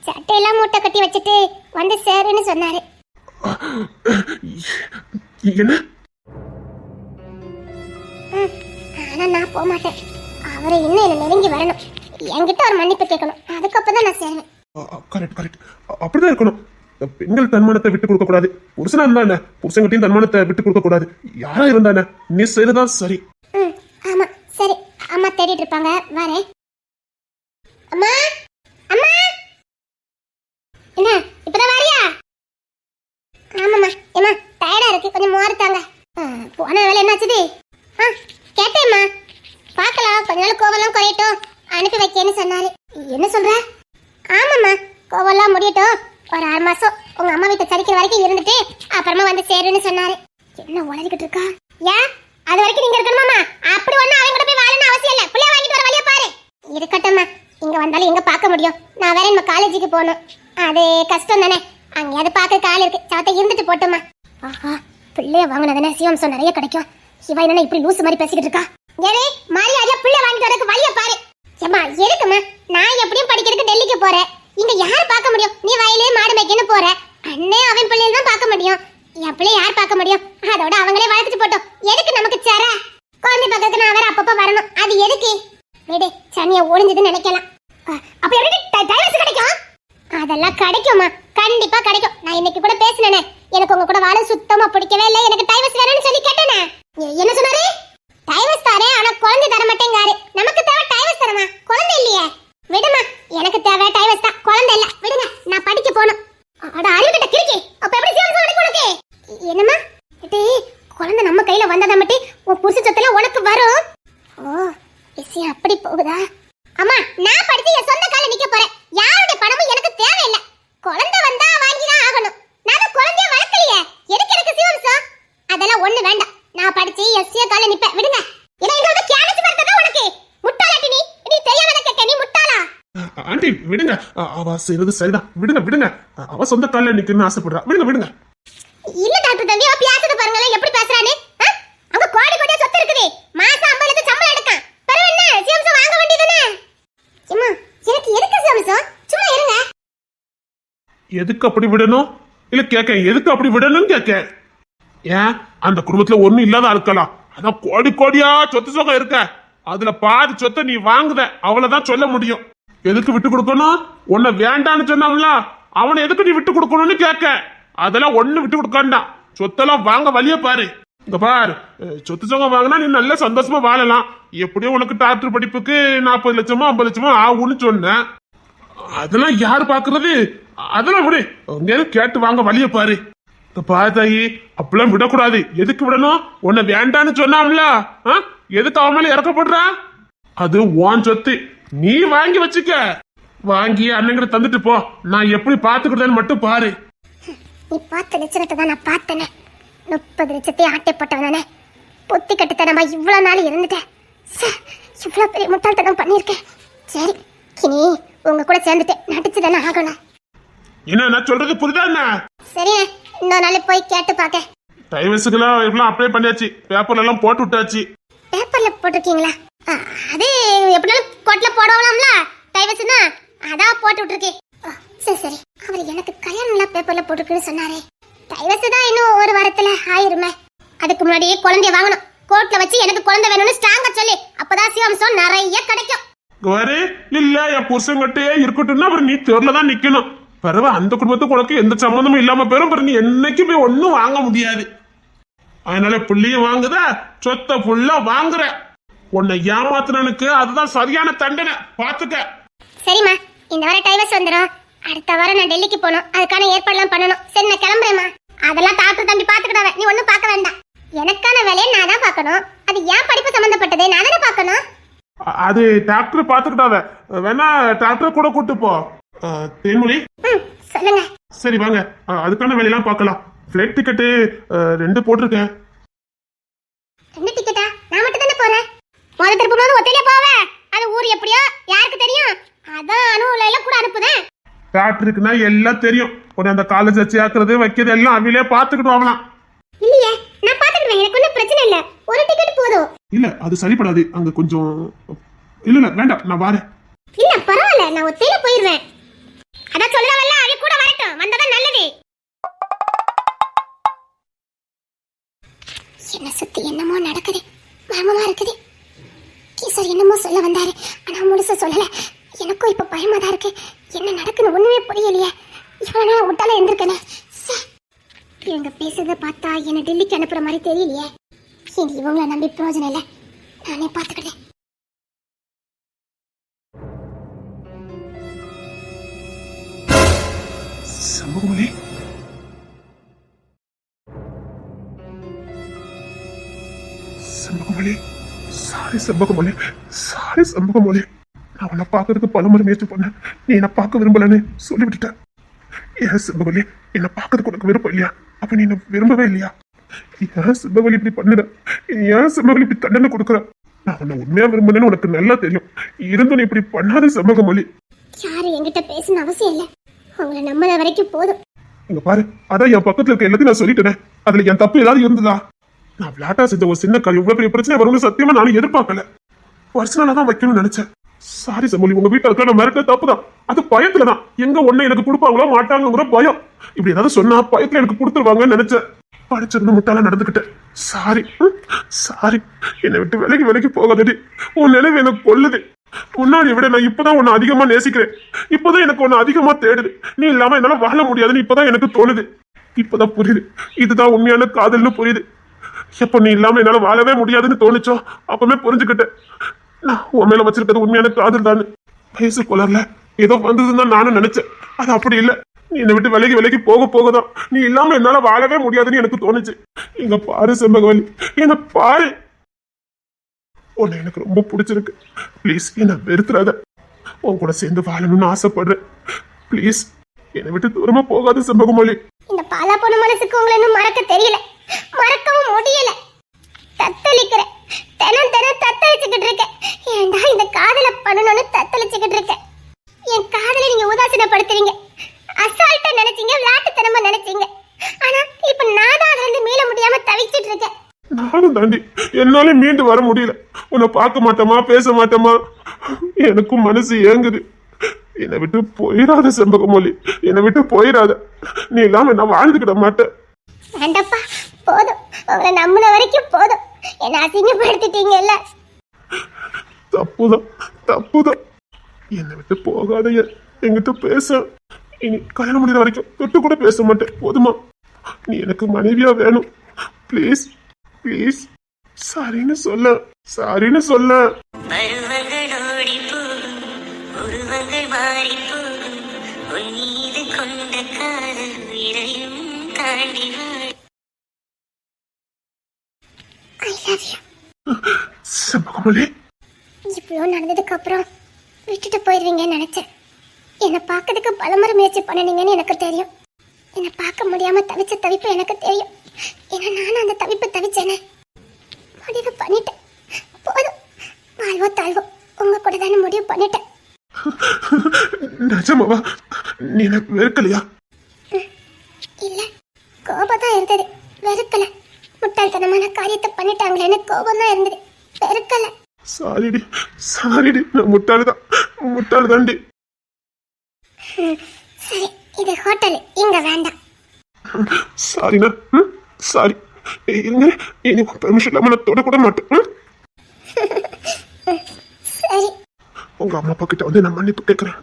C: சட்டையெல்லாம் மூட்டை கட்டி வச்சுட்டு வந்து சேருன்னு சொன்னாரு.
B: என்ன?
C: ஆனா நான் போக மாட்டேன். அவரு இன்னும் என்ன நெருங்கி வரணும். என்கிட்ட ஒரு மன்னிப்பு கேட்கணும், அதுக்கப்புறம் தான் நான் சேருவேன்.
B: கரெக்ட் கரெக்ட், அப்படிதான் இருக்கணும். பெண்கள் தன்மானத்தை விட்டு கொடுக்க கூடாது. புருஷனா இருந்தா என்ன, புருஷங்கிட்டையும் தன்மானத்தை விட்டு கொடுக்க கூடாது. யாரா இருந்தா என்ன, நீ செய்யறதான் சரி.
C: ஆமா சரி, அம்மா தேடிட்டு இருப்பாங்க, வரேன். அம்மா அம்மா, என்ன இப்பதான் வரியா? ஆமாம்மா, ஏம்மா டயர்டா இருக்கு, கொஞ்சம் மோர் தாங்க. போன வேலை என்னாச்சுது? கேட்டேம்மா, பார்க்கலாம், கொஞ்ச நாள் கோவெல்லாம் குறையட்டும், அனுப்பி வைக்கேன்னு சொன்னாரு. என்ன சொல்ற? ஆமாம்மா, கோவெல்லாம் முடியட்டும், ஒரு 6 மாசம் உங்க அம்மா வீட்டை சரிக்கிற வரைக்கும் இருந்துட்டு அப்புறமா வந்து சேருன்னு சொன்னாரு. என்ன உளறிக்கிட்டு இருக்கா? ஏன் அது வரைக்கும் நீங்க இருக்கணுமாமா? அப்படி ஒண்ணு அவங்க கூட போய் வாழணும்னு அவசியம் இல்ல. புள்ளைய வாங்கிட்டு வர வழியா பாரு. இருக்கட்டும்மா, இங்க வந்தாலும் எங்க பார்க்க முடியும்? நான் வேற நம்ம காலேஜுக்கு போகணும், அது கஷ்டம் தானே. அங்கேயாவது பார்க்க கால் இருக்கு, சவத்தை இருந்துட்டு போட்டுமா. ஆஹா, பிள்ளைய வாங்கினதானே சிவம்சம் நிறைய கிடைக்கும். சிவா என்ன இப்படி லூசு மாதிரி பேசிக்கிட்டு இருக்கா? ஏவே மரியாதையா பிள்ளை வாங்கிட்டு வரதுக்கு வழிய பாரு. ஏம்மா எதுக்குமா? நான் எப்படியும் படிக்கிறதுக்கு டெல்லிக்கு போறேன், இங்க யார் பார்க்க முடியும்? நீ வயலே மாடு மேய்க்கன்னு போற, அண்ணே அவன் பிள்ளைய தான் பார்க்க முடியும். என் பிள்ளைய யார் பார்க்க முடியும்? அதோட அவங்களே வளர்த்துட்டு போட்டோம். எதுக்கு நமக்கு சேர? குழந்தை பக்கத்துக்கு நான் வேற அப்பப்ப வரணும், அது எதுக்கு? வீடு சனிய ஒளிஞ்சதுன்னு நினைக்கலாம். அப்ப எப்படி டைவர்ஸ் கிடைக்கும்? அதெல்லாம் கிடைக்குமா? கண்டிப்பா கிடைக்கும். நான் இன்னைக்கு கூட பேசினேனே, எனக்கு உங்க கூட வாழ சுத்தமா பிடிக்கவே இல்லை, எனக்கு டைவர்ஸ் வேணும்னு சொல்லி கேட்டேனே. என்ன சொன்னாரு? டைவர்ஸ் தாரே, ஆனா குழந்தை தர மாட்டேங்காரு. நமக்கு தேவை டைவர்ஸ் தரமா, குழந்தை இல்லையே. விடுமா, எனக்கு தேவை டைவர்ஸ் தான், குழந்தை இல்ல. விடுங்க, நான் படிக்க போகணும். அட அறிவுகிட்ட கிறுக்கி, அப்ப எப்படி சிவம்சம் உனக்கு உனக்கு? என்னம்மா இது? குழந்தை நம்ம கையில வந்ததா மட்டும் உன் புருஷ சொத்துல உனக்கு வரும். ஓ, விஷயம் அப்படி போகுதா? அம்மா, நான் படிச்சு என் சொந்த கால நிக்க போறேன். யாருடைய பணமும் எனக்கு தேவையில்லை. குழந்தை வந்தா வாங்கிதான் ஆகணும். நான் குழந்தைய வளர்க்கலையே, எதுக்கு எனக்கு சிவம்சம்? அதெல்லாம் ஒண்ணு வேண்டாம். நான் படிச்சு எஸ்சிய கால நிப்பேன். விடுங்க. ஏன்னா இதோட கேலச்சு பண்றதா உனக்கு முட்டாளாட்டி நீ. நீ தெரியாம கேட்க, நீ முட்டாளா?
B: ஆண்டி விடுங்க, அவ செய்யறது சரிதான். விடுங்க விடுங்க, அவ சொந்த காலில் நிக்கணும்னு ஆசைப்படுறா. விடுங்க விடுங்க.
C: இல்ல டாக்டர் தம்பி, அவ பேசுறது பாருங்களேன், எப்படி பேசுறானே. அங்க கோடி கோடியா சொத்து இருக்குது, மாசம் 50 லட்சம் சம்பளம் எடுக்கான். பரவ என்ன சிவம்சம் வாங்க வேண்டியதானே? அம்மா, எனக்கு எதுக்கு சிவம்சம்? சும்மா இருங்க.
B: எதுக்கு அப்படி விடணும்? இல்ல கேக்க, எதுக்கு அப்படி விடணும்னு கேக்க. ஏன் அந்த குடும்பத்துல ஒண்ணும் இல்லாத இருக்கலாம், அதான் கோடி கோடியா சொத்து சொகம் இருக்க, அதுல பாதி சொத்தை நீ வாங்குத, அவ்வளவுதான் சொல்ல முடியும். எதுக்கு விட்டு கொடுக்கணும்? உன்னை வேண்டான்னு சொன்னாங்களா, அவனை எதுக்கு நீ விட்டு கொடுக்கணும்னு கேட்க. அதெல்லாம் ஒண்ணு விட்டு கொடுக்காண்டாம், சொத்தெல்லாம் வாங்க வழிய பாரு. இங்க பாரு, சொத்து சொகம் வாங்கினா நீ நல்ல சந்தோஷமா வாழலாம். எப்படியும் உனக்கு டாக்டர் படிப்புக்கு 40 லட்சமோ 50 லட்சமோ ஆகும்னு சொன்ன, அதெல்லாம் யாரு பாக்குறது? அதெல்லாம் விடு, கேட்டு வாங்க வழிய பாரு. பாத்தாயி, அப்படிலாம் விடக்கூடாது. எதுக்கு விடணும்? உன்னை வேண்டான்னு சொன்னாம்ல, எதுக்கு அவன் மேல இறக்கப்படுறா? அது உன் சொத்து, நீ வாங்கி வச்சுக்க. வாங்கி அண்ணங்கிட்ட தந்துட்டு போ, நான் எப்படி பாத்துக்கிட்டேன்னு மட்டும் பாரு.
C: நீ பார்த்த லட்சணத்தை தான் நான் பார்த்தேனே. 30 லட்சத்தை ஆட்டை போட்டவனானே. புத்தி கட்டுத்தனமா இவ்வளவு நாள் இருந்துட்டேன். இவ்வளவு பெரிய முட்டாள்தனம் பண்ணிருக்கேன். சரி, இனி உங்க கூட சேர்ந்துட்டு நடிச்சு தானே ஆகணும்.
B: என்ன நான் சொல்றது புரியுதா? என்ன
C: சரி, இன்னொரு நாள் போய் கேட்டு பாக்க.
B: டைவர்ஸுக்கெல்லாம் எல்லாம் அப்ளை பண்ணியாச்சு, பேப்பர்ல எல்லாம் போட்டு விட்டாச்சு.
C: பேப்பர்ல போட்டிருக்கீங்களா? அது எப்படினாலும் கோர்ட்ல போடலாம்ல டைவர்ஸ்னா, அதான் போட்டு விட்டுருக்கேன். சரி சரி, அவர் எனக்கு கல்யாணம்லாம் பேப்பர்ல போட்டுருக்குன்னு சொன்னாரே. டைவர்ஸ் தான் இன்னும் ஒரு வாரத்துல ஆயிருமே. அதுக்கு முன்னாடி குழந்தைய வாங்கணும். கோர்ட்ல வச்சு எனக்கு குழந்தை வேணும்னு ஸ்ட்ராங்கா சொல்லி, அப்பதான் சிவம்சம் நிறைய கிடைக்கும்.
B: வேறு இல்ல, என் புருஷங்கிட்டே இருக்கட்டும்னா அப்புறம் நீ தெருல தான் நிக்கணும். பரவ அந்த குடும்பத்துக்கு உனக்கு எந்த சம்பந்தமும் இல்லாம போயிரும். நீ என்னைக்குமே ஒன்னும் வாங்க முடியாது. அதனால புள்ளையும் வாங்குத, சொத்தை புள்ள வாங்குற. உன்னை ஏமாத்துறனுக்கு அதுதான் சரியான தண்டனை, பாத்துக்க.
C: சரிம்மா, இந்த வாரம் டைவர்ஸ் வந்துடும். அடுத்த வாரம் நான் டெல்லிக்கு போகணும், அதுக்கான ஏற்பாடுலாம் பண்ணணும். சரி, நான் கிளம்புறேம்மா. அதெல்லாம் டாக்டர் தம்பி பாத்துக்கிட்டாவே, நீ ஒன்னும் பார்க்க வேண்டாம். எனக்கான வேலையை நான் தான் பார்க்கணும். அது ஏன் படிப்பு சம்பந்தப்பட்டது, நான் தானே பார்க்கணும்.
B: அது டாக்டர் பாத்துக்கிட்டாவ, வேணா டாக்டர் கூட கூட்டு போ. தேன்மொழி,
C: சொல்லுங்க.
B: சரி வாங்க, அதுக்கான வேலையெல்லாம் பார்க்கலாம். ஃபிளைட் டிக்கெட்டு 2 போட்டிருக்கேன்.
C: 2 டிக்கெட்டா? நான் மட்டும் தானே போறேன். முதல் திருப்பு போது ஒத்தையிலே போவேன். அது ஊர் எப்படியோ யாருக்கு தெரியும். அதான் அனுல எல்லாம் கூட அனுப்புதேன்.
B: டாக்டருக்குன்னா எல்லாம் தெரியும். உடனே அந்த காலேஜ் சேர்க்கறது வைக்கிறது எல்லாம் அவிலே பாத்துக்கிட்டு வாங்கலாம்.
C: இல்லையே, நான் பாத்துக்கிறேன், எனக்கு ஒன்றும் பிரச்சனை இல்லை. ஒரு டிக்கெட் போதும்.
B: இல்ல அது சரிப்படாது, அங்க கொஞ்சம். இல்ல வேண்டாம், நான் வரேன்.
C: இல்ல பரவாயில்ல, நான் ஒத்தையில போயிடுவேன். அதான் சொல்றவல்ல, அவ கூட வரட்டும், வந்ததான் நல்லது. என்ன சுத்தி என்னமோ நடக்குது, மர்மமா இருக்குது. கிஷோர் என்னமோ சொல்ல வந்தாரு, ஆனா முழுசா புதுசா சொல்லல. எனக்கும் இப்ப பயமா தான் இருக்கு. என்ன நடக்குன்னு ஒண்ணுமே புரியலையே. இவ்வளவு நேரம் விட்டால இருந்திருக்கனே. இவங்க பேசுறத பார்த்தா என்ன டெல்லிக்கு அனுப்புற மாதிரி தெரியலையே. இனி இவங்கள நம்பி பிரயோஜனம் இல்லை. நானே பார்த்துக்கிறேன்.
B: சண்முகமொழி, சண்முகமொழி, சாரி சண்முகமொழி, சாரி சண்முகமொழி. நான் உன்னை பார்க்கறதுக்கு பலமுறை முயற்சி பண்ணேன். நீ என்னை பார்க்க விரும்பலன்னு சொல்லி விட்டுட்டேன். ஏன் சண்முகமொழி, என்னை பார்க்கறதுக்கு உனக்கு விருப்பம் இல்லையா? அப்ப நீ என்ன விரும்பவே இல்லையா? ஏன் சண்முகமொழி இப்படி பண்ணுற? ஏன் சண்முகமொழி இப்படி தண்டனை கொடுக்குற? நான் உன்னை உண்மையா விரும்புனேன்னு உனக்கு நல்லா தெரியும். இருந்தும் நீ இப்படி பண்ணாத சண்முகமொழி.
C: யாரு என்கிட்ட பேசணும் அவசியம் இல்லை. உங்களை நம்பத வரைக்கும் போதும்.
B: இங்க பாரு, அதான் என் பக்கத்துல இருக்க எல்லாத்தையும் நான் சொல்லிட்டேன். அதுல என் தப்பு ஏதாவது இருந்ததா? நான் விளையாட்டா செஞ்ச ஒரு சின்ன காரியம் இவ்வளவு பெரிய பிரச்சனை வரும்னு சத்தியமா நானும் எதிர்பார்க்கல. பர்சனலா தான் வைக்கணும்னு நினைச்சேன். சாரி சமூலி, உங்க வீட்டுல இருக்க நான் மிரட்ட தப்பு தான். அது பயத்துலதான். எங்க ஒண்ணு எனக்கு கொடுப்பாங்களோ மாட்டாங்கிற பயம். இப்படி ஏதாவது சொன்னா பயத்துல எனக்கு கொடுத்துருவாங்கன்னு நினைச்சேன். படிச்சிருந்து முட்டாளா நடந்துக்கிட்டேன். Sorry sorry. என்னை விட்டு விலைக்கு போகாதடி. உன் நினைவு எனக்கு கொல்லுது. முன்னாடி விட நான் இப்பதான் உன்னை அதிகமா நேசிக்கிறேன். இப்பதான் எனக்கு உன்னை அதிகமா தேடுது. நீ இல்லாம என்னால வாழ முடியாதுன்னு இப்பதான் எனக்கு தோணுது. இப்பதான் புரியுது, இதுதான் உண்மையான காதல்னு புரியுது. எப்ப நீ இல்லாம என்னால வாழவே முடியாதுன்னு தோணுச்சோ அப்பவே புரிஞ்சுக்கிட்டேன். நான் உன் மேல வச்சிருக்கிறது உண்மையான காதல் தான். வயசு கொலர்ல ஏதோ வந்ததுன்னு தான் நானும் நினைச்சேன். அது அப்படி இல்லை. நீ என்னை விட்டு விலைக்கு போகதான் நீ இல்லாம என்னால வாழவே முடியாதுன்னு எனக்கு தோணுச்சு. இங்க பாரு செம்பகவல்லி, என்ன பாரு. உன்னை எனக்கு ரொம்ப பிடிச்சிருக்கு. ப்ளீஸ் என்ன வெறுத்துறாத. உன் கூட சேர்ந்து வாழணும்னு ஆசைப்படுறேன். ப்ளீஸ் என்னை விட்டு தூரமா போகாது செம்பகமொழி.
C: இந்த பாலா போன மனசுக்கு உங்களை இன்னும் மறக்க தெரியல, மறக்கவும் முடியல. தத்தளிக்கிறேன், தினம் தத்தளிச்சுக்கிட்டு இருக்கேன். ஏன்டா இந்த காதலை பண்ணணும்னு தத்தளிச்சுக்கிட்டு இருக்கேன். என் காதலை நீங்க உதாசீனப்படுத்துறீங்க. அசால்ட்டா நினைச்சீங்க, விளையாட்டுத்தனமா நினைச்சீங்க. ஆனா இப்ப நான் தான் அதுல இருந்து மீள முடியாம தவிச்சிட்டு இருக்கேன்.
B: நானும் தாண்டி என்னால மீண்டு வர முடியல. உன்னை பார்க்க மாட்டோமா, பேச மாட்டோமா, எனக்கும் மனசு ஏங்குது. என்னை விட்டு போயிடாத செம்பகமொழி, என்னை விட்டு போயிடாத. நீ இல்லாம நான் வாழ்ந்துக்கிட மாட்டேன்.
C: வேண்டப்பா, போதும். உங்களை நம்பின வரைக்கும் போதும். என்ன அசிங்கப்படுத்திட்டீங்கல்ல.
B: தப்புதான். என்னை விட்டு போகாத. என்கிட்ட பேச. இனி கல்யாணம் முடிகிற வரைக்கும் தொட்டு கூட பேச மாட்டேன். போதுமா? நீ எனக்கு மனைவியா வேணும். Please please. சாரின்னு சொல்ல. செம்பகமொழி,
C: இவ்வளோ நடந்ததுக்கு அப்புறம் விட்டுட்டு போயிடுவீங்கன்னு நினைச்சேன். என்னை பார்க்கறதுக்கு பலமுறை முயற்சி பண்ணினீங்கன்னு எனக்கு தெரியும். என்னை பார்க்க முடியாம தவிச்ச தவிப்பு எனக்கு தெரியும். ஏன்னா நானும் அந்த தவிப்பு தவிச்சேனே. முடிவு பண்ணிட்டேன். போதும், வாழ்வோ தாழ்வோ உங்க கூட தானே முடிவு பண்ணிட்டேன்.
B: நிஜமாவா? நீ எனக்கு வெறுக்கலையா?
C: இல்ல, கோபம் தான் இருந்தது, வெறுக்கல. முட்டாள்தனமான காரியத்தை பண்ணிட்டாங்களேன்னு கோபம் தான் இருந்தது, வெறுக்கல.
B: சாரிடி, நான் முட்டாளுதாண்டி.
C: சரி, இது ஹோட்டல், இங்க வேண்டாம்.
B: சாரிண்ணா. சாரி. இருங்க, இனி பெர்மிஷன் இல்லாம நான் தொட கூட மாட்டேன்.
C: சரி.
B: உங்க அம்மா அப்பா கிட்ட வந்து நான் மன்னிப்பு கேட்கறேன்.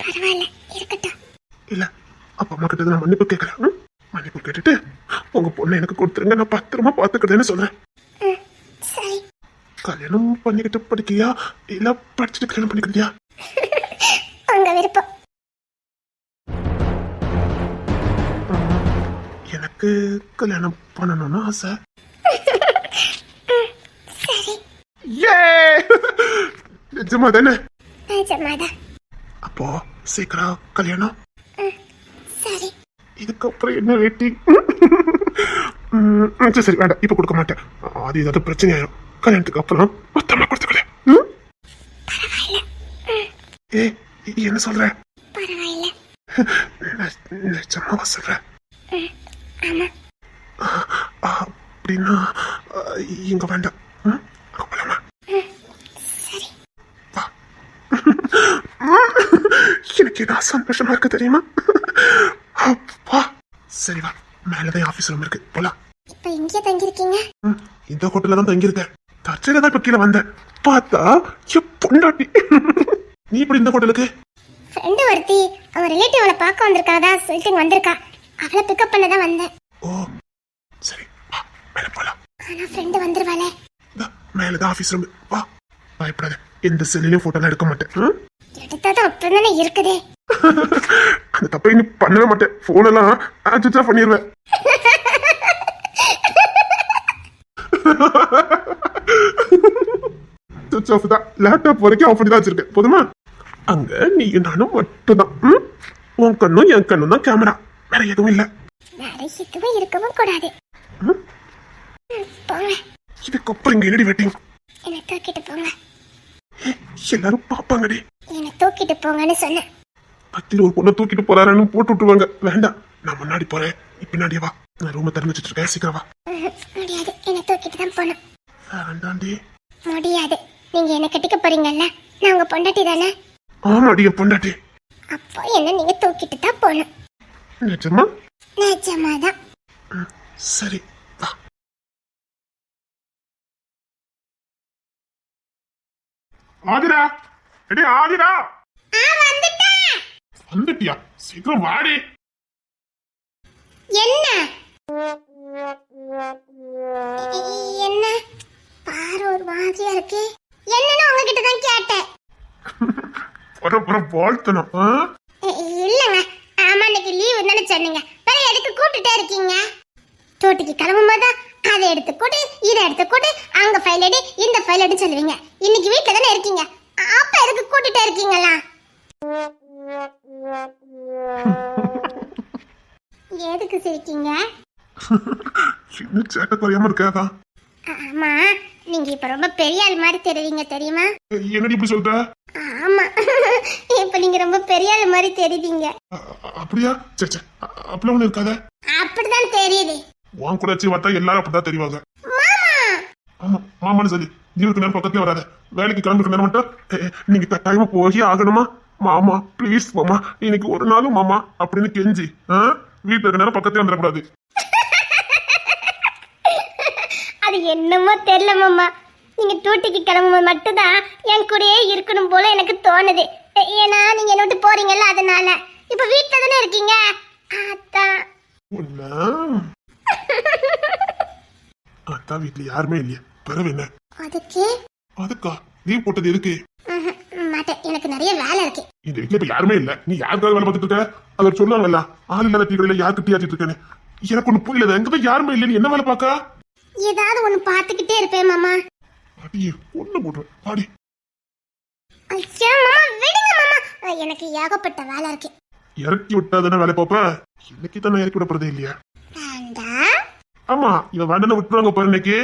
C: பரவாயில்ல, இருக்கட்டும்.
B: இல்ல, அப்பா அம்மா கிட்ட நான் மன்னிப்பு கேட்கறேன். மன்னிப்பு கேட்டுட்டு உங்க பொண்ணை எனக்கு கொடுத்துருங்க, நான் பத்திரமா பாத்துக்கிறேன்னு சொல்றேன்.
C: சரி.
B: கல்யாணம் பண்ணிக்கிட்டு படிக்கிறியா இல்ல படிச்சுட்டு கல்யாணம் பண்ணிக்கிறியா?
C: உங்க விருப்பம்.
B: எனக்கு கல்யாணம் பண்ணணும்னு ஆசை.
C: சரி.
B: நிஜமா தானே?
C: நிஜமாதான்.
B: அப்போ சீக்கிரம் கல்யாணம்.
C: சரி.
B: இதுக்கப்புறம் என்ன வெயிட்டிங்? சரி வேண்டாம், இப்ப கொடுக்க மாட்டேன். அது ஏதாவது பிரச்சனை ஆயிரும். கல்யாணத்துக்கு அப்புறம் மொத்தமா கொடுத்துக்கிறேன். ஏ, என்ன சொல்ற?
C: பரவாயில்ல.
B: நிஜமாவா சொல்ற?
C: ஆமா.
B: அப்படின்னா இங்க வேண்டாம். போலாமா?
C: சரி.
B: வா. எனக்கு என்ன சந்தோஷமா இருக்கு தெரியுமா? அப்பா. சரி வா, மேலதான் ஆபீஸ் ரூம் இருக்கு, போலாம்.
C: இப்ப எங்கே தங்கிருக்கீங்க?
B: இந்த ஹோட்டல்ல தான் தங்கியிருக்கேன். தற்செயலா தான் இப்ப கீழே வந்தேன். பார்த்தா என் பொண்டாட்டி. நீ இப்படி இந்த ஹோட்டலுக்கு?
C: ஃப்ரெண்டு ஒருத்தி அவன் ரிலேட்டிவ் அவளை பார்க்க வந்திருக்காதா சொல்லிட்டு இங்க வந்திருக்கா. அவளை பிக்கப் பண்ண தான் வந்தேன்.
B: ஓ சரி வா மேல போலாம்.
C: ஆனா ஃப்ரெண்டு வந்துருவாளே.
B: மேலதான் ஆபீஸ் ரூம். வா பயப்படாத, எந்த செல்லையும் போட்டோலாம் எடுக்க மாட்டேன்.
C: எடுத்தாதான் அப்புறம் தானே இருக்குதே.
B: அந்த தப்பை நீ பண்ணவே மாட்டேன். போன் எல்லாம் சுவிட்ச் ஆஃப் பண்ணிடுவேன். சுவிட்ச் ஆஃப் தான். லேப்டாப் வரைக்கும் ஆஃப் பண்ணி தான் வச்சிருக்கேன். போதுமா? அங்க நீ நானும் மட்டும்தான். உன் கண்ணும் என் கண்ணும் தான் கேமரா, வேற எதுவும் இல்ல.
C: வேற எதுவும் இருக்கவும் கூடாது. போங்க.
B: இதுக்கப்புறம் இங்க என்னடி வெட்டிங்?
C: என்னை தூக்கிட்டு போங்க.
B: எல்லாரும் பாப்பாங்கடி.
C: என்னை தூக்கிட்டு போங்கன்னு சொன்னேன்.
B: பத்தில ஒரு பொண்ணை தூக்கிட்டு போறாருன்னு போட்டு விட்டுருவாங்க. வேண்டாம், நான் முன்னாடி போறேன், நீ பின்னாடியே வா. நான் ரூமை திறந்து வச்சுட்டு இருக்கேன், சீக்கிரம் வா.
C: முடியாது, என்னை தூக்கிட்டு தான் போகணும்.
B: வேண்டாண்டி.
C: முடியாது, நீங்க என்ன கட்டிக்க போறீங்கல்ல, நான் உங்க பொண்டாட்டி தானே.
B: ஆமாடி என் பொண்டாட்டி.
C: அப்போ என்ன நீங்க தூக்கிட்டு தான் போகணும்.
B: நிஜமா?
C: நிஜமாதான்.
B: சரி வா. ஆதிரா, எடி ஆதிரா. வந்துட்டியா? சீக்கிரம் வாடி.
C: என்ன என்ன பாரு ஒரு மாதிரியா இருக்கு. என்னன்னு உங்ககிட்ட தான் கேட்டேன்.
B: வாழ்த்தணும்.
C: இல்லங்க, ஆமா இன்னைக்கு லீவ் என்னன்னு சொன்னீங்க. வேற எதுக்கு கூப்பிட்டுட்டே இருக்கீங்க? தோட்டிக்கு கிளம்பும் போது அதை எடுத்து கூட்டு, இதை எடுத்து கூட்டு, அங்க ஃபைல் எடு, இந்த ஃபைல் எடு சொல்லுவீங்க. இன்னைக்கு வீட்டுல தானே இருக்கீங்க, அப்ப எதுக்கு கூட்டிட்டே இருக்கீங்களா? எதுக்கு சிரிக்கீங்க?
B: சின்ன சேட்டை குறையாம இருக்காதா?
C: ஆமா, நீங்க இப்ப ரொம்ப பெரிய ஆள் மாதிரி தெரியுங்க, தெரியுமா?
B: என்னடி இப்படி சொல்ற?
C: ஆமா, இப்ப நீங்க ரொம்ப பெரிய ஆள் மாதிரி தெரியுங்க.
B: அப்படியா? சே அப்படிலாம் ஒண்ணு இருக்காத.
C: அப்படிதான் தெரியுது.
B: உன் கூட வச்சு பார்த்தா எல்லாரும் அப்படிதான் தெரிவாங்க. ஆமா மாமான்னு சொல்லி நீருக்கு நேரம் பக்கத்துல வராத. வேலைக்கு கிளம்பிட்டு நேரம் மட்டும் நீங்க கட்டாயமா போய் ஆகணுமா? மாமா ப்ளீஸ் மாமா, இன்னைக்கு ஒரு நாளும் மாமா அப்படின்னு கெஞ்சி வீட்டுல இருக்க நேரம் பக்கத்துல வந்துடக்கூடாது.
C: அது என்னமோ தெரியல மாமா, நீங்க டூட்டிக்கு கிளம்பும்போது மட்டும்தான் என் கூடயே இருக்கணும் போல எனக்கு தோணுது. ஏன்னா நீங்க என்ன விட்டு போறீங்கல்ல, அதனால. இப்ப வீட்டுல தானே இருக்கீங்க, அதான்.
B: அதான் வீட்டுல யாருமே இல்லையா? பிறகு என்ன
C: அதுக்கு?
B: அதுக்கா லீவ் போட்டது எதுக்கு?
C: மாட்டேன், எனக்கு நிறைய வேலை இருக்கு.
B: இந்த வீட்டுல இப்ப யாருமே இல்ல, நீ யாருக்காக வேலை பார்த்துட்டு இருக்க? அதை சொல்லுவாங்கல்ல, ஆள் இல்லாத டீக்கடையில யாருக்கு டீ ஆச்சிட்டு இருக்கேன்னு. எனக்கு ஒண்ணு புரியல, எங்கதான் யாருமே இல்ல, நீ என்ன வேலை பார்க்க?
C: ஏதாவது ஒண்ணு பாத்துக்கிட்டே இருப்பேன் மாமா.
B: அடியே ஒண்ணு போடுறேன் பாடி.
C: ஐயா மாமா விடுங்க மாமா, எனக்கு ஏகப்பட்ட வேலை இருக்கு.
B: இறக்கி விட்டாதானே வேலை பார்ப்ப? இன்னைக்கு தான் இறக்கி விட போறதே இல்லையா?
C: வேண்டாம்.
B: ஆமா, இவன் வேண்டாம் விட்டுருவாங்க பாரு. இன்னைக்கு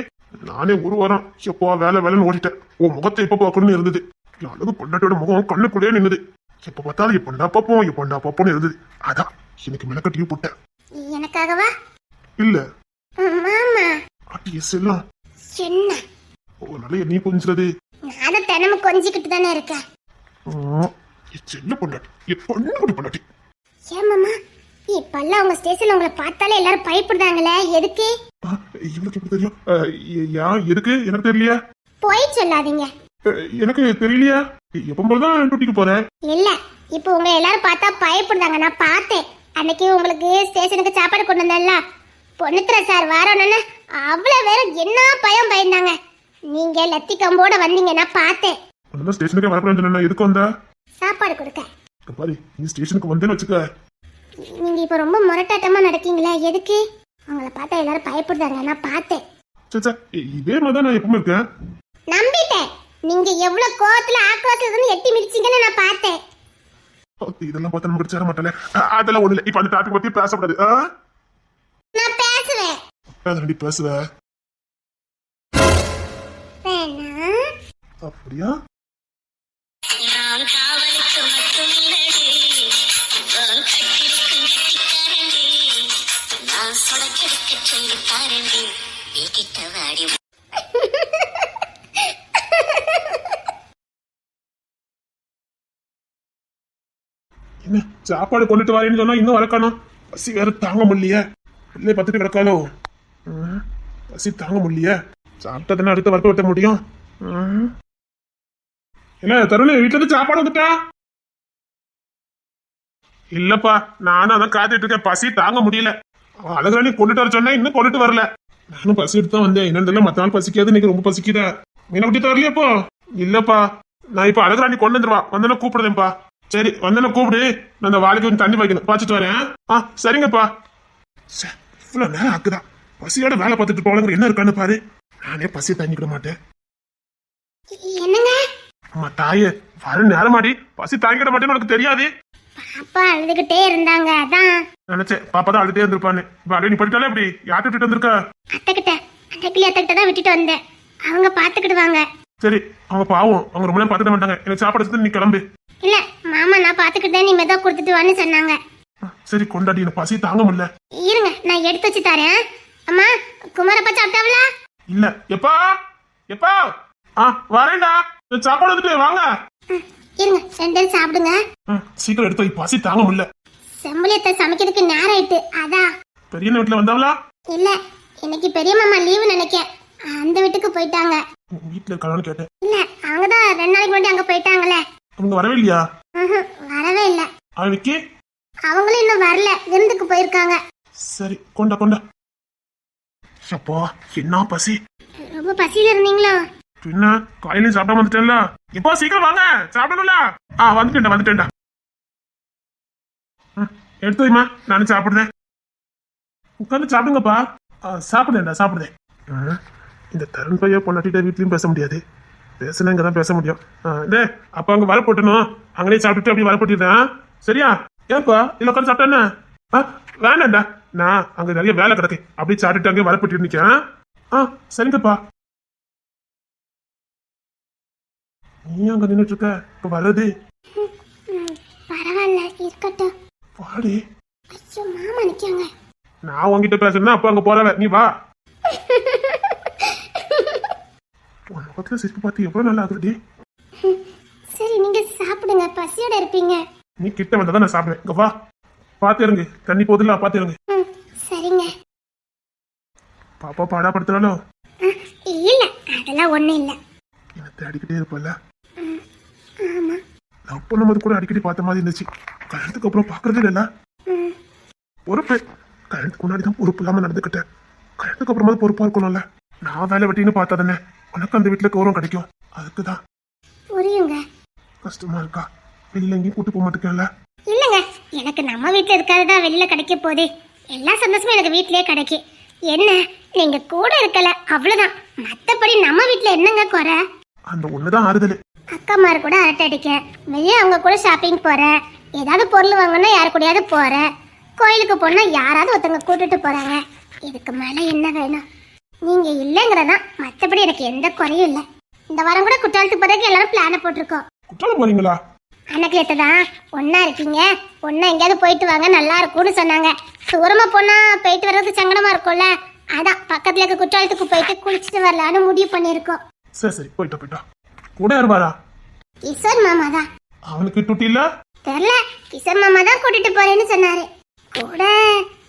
B: நானே ஒரு வாரம் எப்போ வேலை வேலைன்னு ஓடிட்டேன். உன் முகத்தை எப்ப பார்க்கணும்னு இருந்தது. அழகு பொண்டாட்டியோட முகம் கண்ணுக்குள்ளேயே நின்னுது. எப்ப பார்த்தாலும் எப்பண்டா பார்ப்போம் எப்பண்டா பார்ப்போம்னு இருந்தது. அதான் இன்னைக்கு மெனக்கட்டி போட்டேன்.
C: எனக்காகவா?
B: இல்ல
C: மாமா.
B: அட்டிய செல்லம்
C: என்ன
B: உன்னால நீ கொஞ்சிறது?
C: நான் தினமும் கொஞ்சிக்கிட்டு தானே இருக்கேன்.
B: செல்ல பொண்டாட்டி, என் பொண்ணு பொண்டாட்டி.
C: ஏன் மாமா, இப்பெல்லாம் உங்க ஸ்டேஷன்ல உங்களை பார்த்தாலே எல்லாரும் பயப்படுதாங்களே, எதுக்கு?
B: இவளுக்கு எப்படி தெரியும்? எதுக்கு எனக்கு தெரியலையா?
C: போய் சொல்லாதீங்க.
B: எனக்கு தெரியலையா? எப்ப போலதான் டூட்டிக்கு போறேன்.
C: இல்ல, இப்போ உங்க எல்லாரும் பார்த்தா பயப்படுதாங்க, நான் பார்த்தேன். அன்னைக்கு உங்களுக்கு ஸ்டேஷனுக்கு சாப்பாடு கொண்டு வந்தேன்ல, பொண்ணுத்திர சார் வரணும்னு அவ்வளவு வேற என்ன பயந்தாங்க. நீங்க லத்தி கம்போட வந்தீங்க, நான் பார்த்தேன்.
B: ஸ்டேஷனுக்கு வரக்கூடாது, எதுக்கு வந்தா?
C: சாப்பாடு கொடுக்க.
B: பாரு, நீ ஸ்டேஷனுக்கு வந்தேன்னு வச்சுக்க.
C: நீங்க இப்ப ரொம்ப முரட்டாட்டமா நடக்கீங்களா, எதுக்கு? உங்களை பார்த்தா எல்லாரும் பயப்படுதாங்க, நான் பார்த்தேன்.
B: இதே மாதிரிதான் நான் எப்பவுமே இருக்கேன்.
C: நம்பிட்டேன். நீங்க எவ்வளவு கோவத்துல ஆக்ரோஷத்துல எட்டி மிதிச்சீங்கன்னு நான் பார்த்தேன்.
B: இதெல்லாம் பார்த்து நம்ம சேர மாட்டல. அதெல்லாம் ஒண்ணு இல்ல. இப்ப அந்த டாபிக் பத்தி பேசக்கூடாது.
C: நான் பேசுவேன்.
B: அதனடி பேசுவ.
C: வேணா.
B: அப்படியா?
D: நான் காவலுக்கு மட்டுமில்லடி, நான் கட்டிருக்கும் கட்டிக்காரண்டி, நான் சொடக்கெடுக்க சொல்லி பாருண்டி, நீ கிட்ட வாடி.
B: என்ன சாப்பாடு கொண்டுட்டு வரேன்னு சொன்னா இன்னும் வரக்கானோ? பசி வேற தாங்க முடியலையே. பிள்ளை பத்துட்டு கிடக்காலோ. பசி தாங்க முடியலையே. சாப்பிட்டதுன்னா அடுத்த வறுக்க வெட்ட முடியும். என்ன தருண், வீட்டுல இருந்து சாப்பாடு வந்துட்டா? இல்லப்பா, நானும் அதான் காத்துட்டு இருக்கேன். பசி தாங்க முடியல. அழகுராணி கொண்டுட்டு வர சொன்னா இன்னும் கொண்டுட்டு வரல. நானும் பசி எடுத்து தான் வந்தேன். என்னன்னு தெரியல, மத்த நாள் பசிக்காது, இன்னைக்கு ரொம்ப பசிக்குதா. மீனை விட்டு வரலையாப்போ? இல்லப்பா, நான் இப்ப அழகுராணி கொண்டு வந்துருவா. வந்தனா கூப்பிடுறேன்ப்பா. சரி, வந்தனா கூப்பிடு. நான் அந்த வாழைக்கு கொஞ்சம் தண்ணி வைக்கணும், பாய்ச்சிட்டு வரேன். சரிங்கப்பா. இவ்வளவு நேரம் ஆக்குதான். பசியோட வேலை பார்த்துட்டு போலங்கிற என்ன இருக்கான்னு பாரு. நானே பசி தாங்கிக்கிட மாட்டேன்.
C: என்னங்க
B: அம்மா தாயே, வர நேரமாடி. பசி தாங்கிட மாட்டேன்னு உனக்கு தெரியாது.
C: பாப்பா அழுதுகிட்டே இருந்தாங்க, அதான்
B: நினைச்சேன் பாப்பா தான் அழுதே இருந்திருப்பான்னு. இப்ப அழுது நீ படித்தாலே எப்படி யார்கிட்ட விட்டு வந்திருக்க?
C: அத்தைக்கிட்ட, அத்தைக்கிளி அத்தைக்கிட்ட தான் விட்டுட்டு வந்தேன். அவங்க பாத்துக்கிடுவாங்க.
B: சரி, அவங்க பாவம், அவங்க ரொம்ப நேரம் பார்த்துக்க மாட்டாங்க. எனக்கு சாப்பாடு எடுத்து நீ கிளம்பு.
C: இல்ல மாமா, நான் பாத்துக்கிட்டேன், நீ மெதா கொடுத்துட்டு வான்னு சொன்னாங்க.
B: சரி கொண்டாடி, எனக்கு பசி தாங்க முடியல.
C: இருங்க, நான் எடுத்து வச்சு தரேன். அம்மா, குமாரப்பா சாப்பிட்டாவளா?
B: இல்ல. எப்பா எப்பா வரேன்டா. சாப்பாடு வந்துட்டு வாங்க.
C: இருங்க, ரெண்டு பேரும் சாப்பிடுங்க.
B: சீக்கிரம் எடுத்து வை, பசி தாங்க முடியல.
C: செம்புலியத்தை சமைக்கிறதுக்கு நேரம் ஆயிட்டு, அதான்.
B: பெரிய வீட்டுல வந்தாவளா?
C: இல்ல, இன்னைக்கு பெரிய மாமா லீவு நினைக்கேன், அந்த வீட்டுக்கு போயிட்டாங்க.
B: வீட்டுல இருக்காளான்னு கேட்டேன்.
C: இல்ல, அவங்கதான் 2 நாளைக்கு முன்னாடி அங்க போயிட்டாங்களே.
B: அவங்க வரவே இல்லையா?
C: வரவே இல்ல.
B: அவனுக்கு
C: அவங்களும் இன்னும் வரல, விருந்துக்கு போயிருக்காங்க.
B: சரி, கொண்டா கொண்டா. அப்பா என்ன பசி.
C: ரொம்ப பசியில இருந்தீங்களோ?
B: பின்ன காலையில சாப்பிடாம வந்துட்டேன்ல. இப்போ சீக்கிரம் வாங்க, சாப்பிடணும்ல. வந்துட்டேன்டா. எடுத்து வைமா, நானும் சாப்பிடுறேன். உட்காந்து சாப்பிடுங்கப்பா. சாப்பிடுதேன். இந்த தருண் பையன் பொண்டாட்டிட்ட வீட்லயும் பேச முடியாது. பேசினா இங்கதான் பேச முடியும். அப்ப அங்க வர போட்டணும். அங்கேயே சாப்பிட்டுட்டு அப்படியே வர போட்டிருந்தேன். சரியா? ஏப்பா இல்ல உட்காந்து சாப்பிட்டேன்னு? வேண்டாம்டா, நான் அங்க நிறைய வேலை கிடக்கு. அப்படியே சாப்பிட்டுட்டு அங்கே வர போட்டு நிக்கேன். சரிங்கப்பா. நீ அங்க நின்றுட்டு இருக்க, இப்ப வர்றது?
C: பரவாயில்ல, இருக்கட்டும்.
B: வாடி.
C: ஐயோ, மாமா நிக்காங்க.
B: நான் உங்ககிட்ட பேசுறேன்னா அப்ப அங்க போறவ, நீ வா. உன் பக்கத்துல சிரிப்பு பார்த்து எவ்வளவு நல்லா ஆகுதுடி.
C: சரி, நீங்க சாப்பிடுங்க, பசியோட இருப்பீங்க.
B: நீ கிட்ட வந்தாதான் நான் சாப்பிடுவேன். இங்க வா, பாத்து இறங்கு. தண்ணி போதில்ல, பாத்து இறங்கு.
C: சரிங்க.
B: பாப்பா பாடா படுத்துறாலும்?
C: இல்ல, அதெல்லாம் ஒண்ணும் இல்ல.
B: என்ன தேடிக்கிட்டே இருப்பல்ல?
C: ஆமா.
B: லவ் பண்ணும்போது கூட அடிக்கடி பார்த்த மாதிரி இருந்துச்சு. கல்யாணத்துக்கு அப்புறம் பாக்குறதே இல்ல. பொறுப்பு. கல்யாணத்துக்கு முன்னாடி தான் பொறுப்பு இல்லாம நடந்துக்கிட்டேன். கல்யாணத்துக்கு அப்புறமா பொறுப்பா இருக்கணும்ல. நான் வேலை வெட்டின்னு பார்த்தா தானே உனக்கு அந்த வீட்டுல கௌரவம் கிடைக்கும். அதுக்குதான்.
C: புரியுங்க.
B: கஷ்டமா இருக்கா? வெளியில எங்கேயும் கூட்டு போக மாட்டேங்கல?
C: இல்லங்க, எனக்கு நம்ம வீட்டுல இருக்காதுதான் வெளியில கிடைக்க போதே. எல்லா சந்தோஷமும் எனக்கு வீட்லயே கிடைக்கும். என்ன, நீங்க கூட இருக்கல, அவ்வளவுதான். மத்தபடி நம்ம வீட்டுல என்னங்க குறை?
B: அந்த ஒண்ணுதான் ஆறுதல்.
C: அக்காமாரு கூட அரட்டை அடிக்க, வெளியே அவங்க கூட ஷாப்பிங் போறேன். ஏதாவது பொருள் வாங்கணும்னா யாரு கூடயாவது போறேன். கோயிலுக்கு போனா யாராவது ஒருத்தவங்க கூட்டிட்டு போறாங்க. இதுக்கு மேல என்ன வேணும்? நீங்க இல்லங்கிறதான், மத்தபடி எனக்கு எந்த குறையும் இல்ல. இந்த வாரம் கூட குற்றாலத்துக்கு போறதுக்கு எல்லாரும் பிளான போட்டிருக்கோம்.
B: குற்றாலம் போறீங்களா?
C: அன்னைக்கு தான் ஒன்னா இருக்கீங்க, ஒன்னா எங்கேயாவது போயிட்டு வாங்க, நல்லா இருக்கும்னு சொன்னாங்க. தூரமா போனா போயிட்டு வர்றதுக்கு சங்கடமா இருக்கும்ல, அதான் பக்கத்துல இருக்க குற்றாலத்துக்கு போயிட்டு குளிச்சுட்டு வரலான்னு முடிவு பண்ணிருக்கோம்.
B: சரி போயிட்டா. கூட யாருவாரா?
C: கிஷோர் மாமா தான்.
B: அவனுக்கு டூட்டி இல்ல?
C: தெரியல, கிஷோர் மாமா தான் கூட்டிட்டு போறேன்னு சொன்னாரு. கூட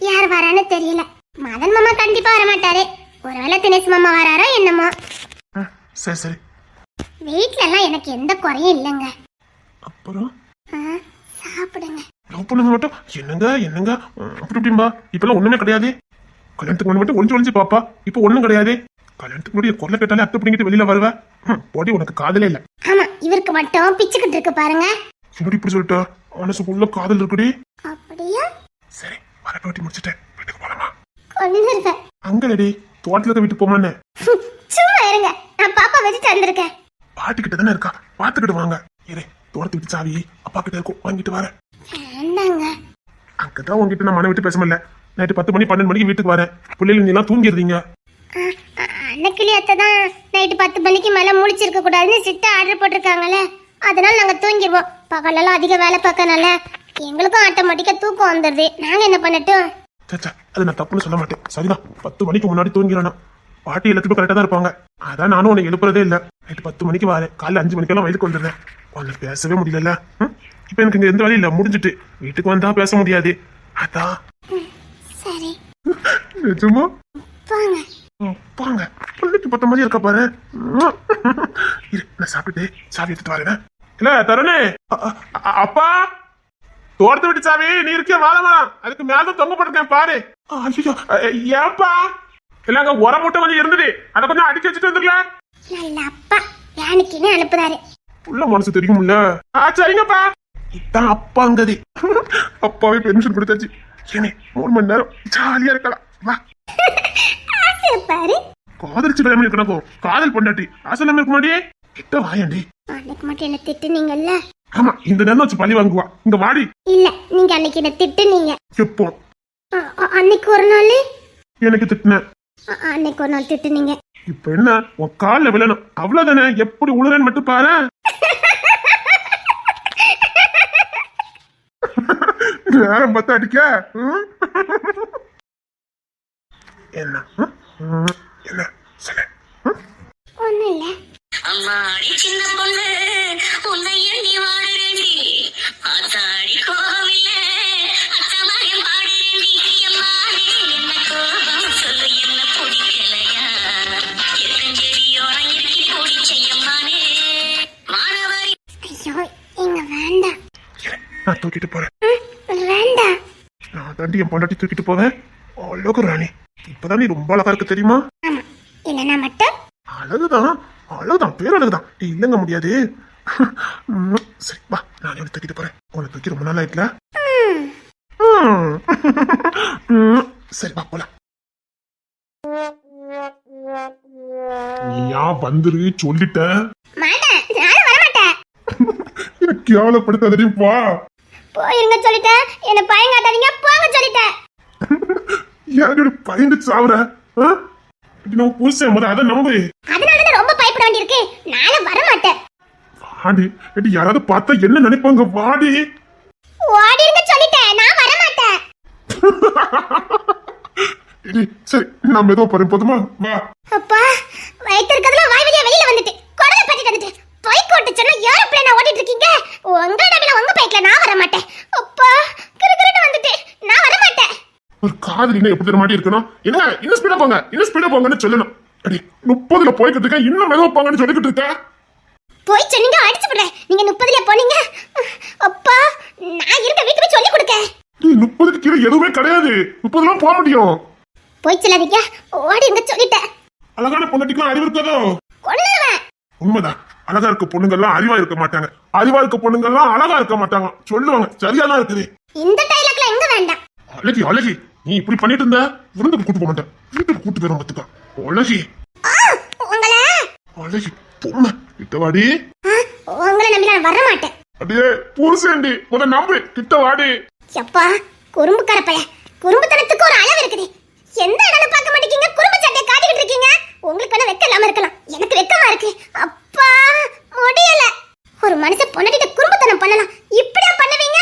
C: யார் வரான்னு தெரியல. மதன் மாமா கண்டிப்பா வரமாட்டாரு. ஒருவேளை தினேஷ் மாமா வராரோ என்னமோ.
B: சரி.
C: வீட்ல எல்லாம் எனக்கு எந்த குறையும் இல்லைங்க.
B: அப்புறம்
C: சாப்பிடுங்க.
B: லவ் பண்ணது மட்டும் என்னங்க அப்படிம்பா? இப்பெல்லாம் ஒண்ணுமே கிடையாது. கல்யாணத்துக்கு முன்னாடி மட்டும் ஒளிஞ்சு பாப்பா, இப்ப ஒண்ணும் கிடையாது. கல்யாணத்துக்கு முன்னாடி கொல்ல கேட்டாலே அத்தை பிடிங்கிட்டு வெளியில வருவ. போடி, உனக்கு காதலே இல்ல.
C: ஆமா, இவருக்கு மட்டும் பிச்சுக்கிட்டு இருக்கு பாருங்க.
B: என்னடி இப்படி சொல்லிட்ட? மனசுக்குள்ள காதல் இருக்குடி.
C: அப்படியா?
B: சரி, வரப்போட்டி முடிச்சிட்டேன். வீட்டுக்கு போலாமா?
C: கொண்டு
B: அங்கடி தோட்டத்துக்கு வீட்டுக்கு போமான்னு.
C: சும்மா இருங்க, நான் பாப்பா வச்சுட்டு வந்திருக்கேன்.
B: பாட்டி கிட்ட தானே இருக்கா, பாத்துக்கிட்டு வாங்க. இரு, தோட்டத்து விட்டு சாவி அப்பா கிட்ட இருக்கும், வாங்கிட்டு வரேன்.
C: வேண்டாங்க.
B: அங்கதான் உங்ககிட்ட நான் மன விட்டு பேச முடியல. நைட்டு 10 மணி 12 மணிக்கு வீட்டுக்கு வரேன். பிள்ளைகள் நீ எல்லாம் தூங்கிடுறீங்க.
C: அன்னைக்கிளி அத்தை தான் நைட்டு 10 மணிக்கு மேல முழிச்சிருக்க கூடாதுன்னு சிட்டா ஆர்டர் போட்டிருக்காங்களே, அதனால நாங்க தூங்கிடுவோம். பகலெல்லாம் அதிக வேலை பார்க்கறனால எங்களுக்கும் ஆட்டோமேட்டிக்கா தூக்கம் வந்துடுது. நாங்க என்ன பண்ணட்டும்?
B: சச்சா, அது நான் தப்புன்னு சொல்ல மாட்டேன். சரிதான், 10 மணிக்கு முன்னாடி தூங்கிறேன்னா பாட்டி எல்லாத்துக்கும் கரெக்டா தான் இருப்பாங்க. அதான் நானும் உன்னை எழுப்புறதே இல்ல. நைட்டு 10 மணிக்கு வரேன், காலைல 5 மணிக்கெல்லாம் வயலுக்கு வந்துடுறேன். உன்னை பேசவே முடியல. இப்ப எனக்கு இங்க எந்த வேலையும் இல்ல, முடிஞ்சிட்டு. வீட்டுக்கு வந்தா பேச முடியாது. அதான்.
C: சரி,
B: நிஜமா?
C: வாங்க.
B: வாங்க. தூக்கி பார்த்த மாதிரி இருக்கா பாரு. இரு, நான் சாப்பிட்டு சாவி எடுத்துட்டு வரேன். இல்ல தருணே, அப்பா தோட்டத்தை விட்டு சாவி நீ இருக்க வாழலாம், அதுக்கு மேல தொங்கப்பட்டிருக்கேன் பாரு. ஐயோ ஏப்பா, இல்ல அங்க உரம் மூட்டை கொஞ்சம் இருந்தது, அதை கொஞ்சம் அடிச்சு வச்சுட்டு வந்துருக்கலாம்.
C: நல்ல அப்பா யானைக்குன்னு அனுப்புறாரு.
B: உள்ள மனசு தெரியும்ல. சரிங்கப்பா. இதான் அப்பாங்கது. அப்பாவே பெர்மிஷன் கொடுத்தாச்சு. ஏனே 3 மணி நேரம் ஜாலியா இருக்கலாம். வா.
C: ஆசை பாரு.
B: காதலிச்சு கல்யாணம் இருக்கணும். காதல் பொண்டாட்டி ஆசை இல்லாம இருக்க மாட்டியே. கிட்ட வாயண்டி.
C: அன்னைக்கு மட்டும் என்ன திட்டுனீங்கல்ல?
B: ஆமா, இந்த நேரம் வச்சு பழி வாங்குவா. இங்க வாடி.
C: இல்ல, நீங்க அன்னைக்கு என்ன திட்டுனீங்க.
B: எப்போ?
C: அன்னைக்கு ஒரு நாள்
B: எனக்கு திட்டின.
C: அன்னைக்கு ஒரு நாள் திட்டுனீங்க.
B: இப்ப என்ன, உன் காலில் விழணும் அவ்வளவுதானே. எப்படி உழுறேன்னு மட்டும் பாரு. நேரம் பார்த்து அடிக்க. என்ன என்ன சொல்ல?
C: ஒண்ணும் இல்ல.
D: அம்மாடி சின்ன பொண்ணு உன்னை எண்ணி வாடுறேண்டி, ஆத்தாடி கோவில அத்தமயம் பாடுறேண்டி. அம்மாடி என்ன கோபம் சொல்லு, என்ன பிடிக்கலையா? எத்தஞ்செடியோரம் இறுக்கி பிடிச்சையம்மானே மாணவரி.
C: ஐயோ, இங்க வேண்டாம்.
B: நான் தூக்கிட்டு போறேன்.
C: வேண்டாம்.
B: நான் தாண்டி என் பொண்டாட்டி தூக்கிட்டு போவேன். அழகு ராணி, இப்பதான் நீ ரொம்ப அழகா இருக்கு தெரியுமா?
C: ஆமா, இல்லனா மட்டும்
B: அழகுதான், அழகுதான், பேரழகுதான். இல்லங்க முடியாது. சரி வா, நான் உன்னை தூக்கிட்டு போறேன். உன்னை தூக்கி ரொம்ப நாள் ஆயிட்டல. சரி வா போலாம். நீயா வந்துரு சொல்லிட்ட.
C: மாட்டேன், நானும் வர மாட்டேன்.
B: எனக்கு கேவலப்படுத்தாதடி. வா.
C: போயிருங்க சொல்லிட்டேன். என்ன பயங்காட்டாதீங்க, போங்க சொல்லிட்டேன்.
B: யாரோட பயந்து சாவுற? நான் புருஷன் முத அதை நம்பு.
C: அதனாலதான் ரொம்ப பயப்பட வேண்டியிருக்கு. நானும் வர மாட்டேன்.
B: வாடி. எடி யாராவது பார்த்தா என்ன நினைப்பாங்க? வாடி.
C: ஓடிருங்க சொல்லிட்டேன். நான் வர மாட்டேன்.
B: எடி சரி, நான் மெதுவா போறேன் போதுமா? வா.
C: அப்பா, வயித்து இருக்கிறதுல வாய் வழியா வெளியில வந்துட்டு குடலை பத்திட்டு வந்துட்டு பைக் ஓட்டு சொன்னா ஏரோப்ளேனா ஓட்டிட்டு இருக்கீங்க. உங்க நடுவுல உங்க பைக்ல நான் வர மாட்டேன். அப்பா, கிறுகிறுன்னு வந்துட்டு நான் வர மாட்டேன்.
B: ஒரு காதலினா எப்படி தர மாட்டி இருக்கணும்? என்ன இன்னும் ஸ்பீடா போங்க, இன்னும் ஸ்பீடா போங்கன்னு சொல்லணும். அடி 30ல போய்கிட்டு இருக்கேன், இன்னும் மெதுவா போங்கன்னு சொல்லிக்கிட்டு இருக்க.
C: போய் சொன்னீங்க, அடிச்சு விடுறேன். நீங்க 30ல போனீங்க. அப்பா, நான் இருக்க வீட்டுக்கு சொல்லி கொடுக்க.
B: நீ 30க்கு கீழே எதுவுமே கிடையாது. 30லாம் போக முடியும்.
C: போய் சொல்லாதீங்க, ஓடிருங்க சொல்லிட்டேன்.
B: அழகான பொண்ணுட்டிக்கும் அறிவு இருக்காதோ?
C: கொன்னுடுவேன்.
B: உண்மைதான். அழகா இருக்க பொண்ணுங்கெல்லாம் அறிவா இருக்க மாட்டாங்க, அறிவா இருக்க பொண்ணுங்கெல்லாம் அழகா இருக்க மாட்டாங்க சொல்லுவாங்க. சரியாதான் இருக்குது.
C: இந்த டைலாக்ல எங்க வேண்டாம்.
B: அழகி அழகி, நீ இப்படி பண்ணிட்டு இருந்தா விருந்துக்கு கூட்டு போக மாட்டேன், வீட்டுக்கு கூட்டு போயிடும் பாத்துக்க. அழகி
C: உங்களை
B: அழகி பொண்ணு கிட்டவாடி.
C: உங்களை நம்பி நான் வர மாட்டேன்.
B: அப்படியே புருஷேண்டி முத நம்பு, கிட்ட வாடி.
C: எப்பா, குறும்புக்கார பைய, குறும்புத்தனத்துக்கு ஒரு அளவு இருக்குது. எந்த இடம்னு பார்க்க மாட்டேங்க, குறும்பு சட்டையை காட்டிக்கிட்டு இருக்கீங்க. உங்களுக்கு வேணா வெக்க இல்லாம இருக்கலாம், எனக்கு வெக்கமா இருக்கு. அப்பா, முடியல. ஒரு மனுஷன் பொண்ணடிட்ட குறும்புத்தனம் பண்ணலாம், இப்படியா பண்ணுவீங்க?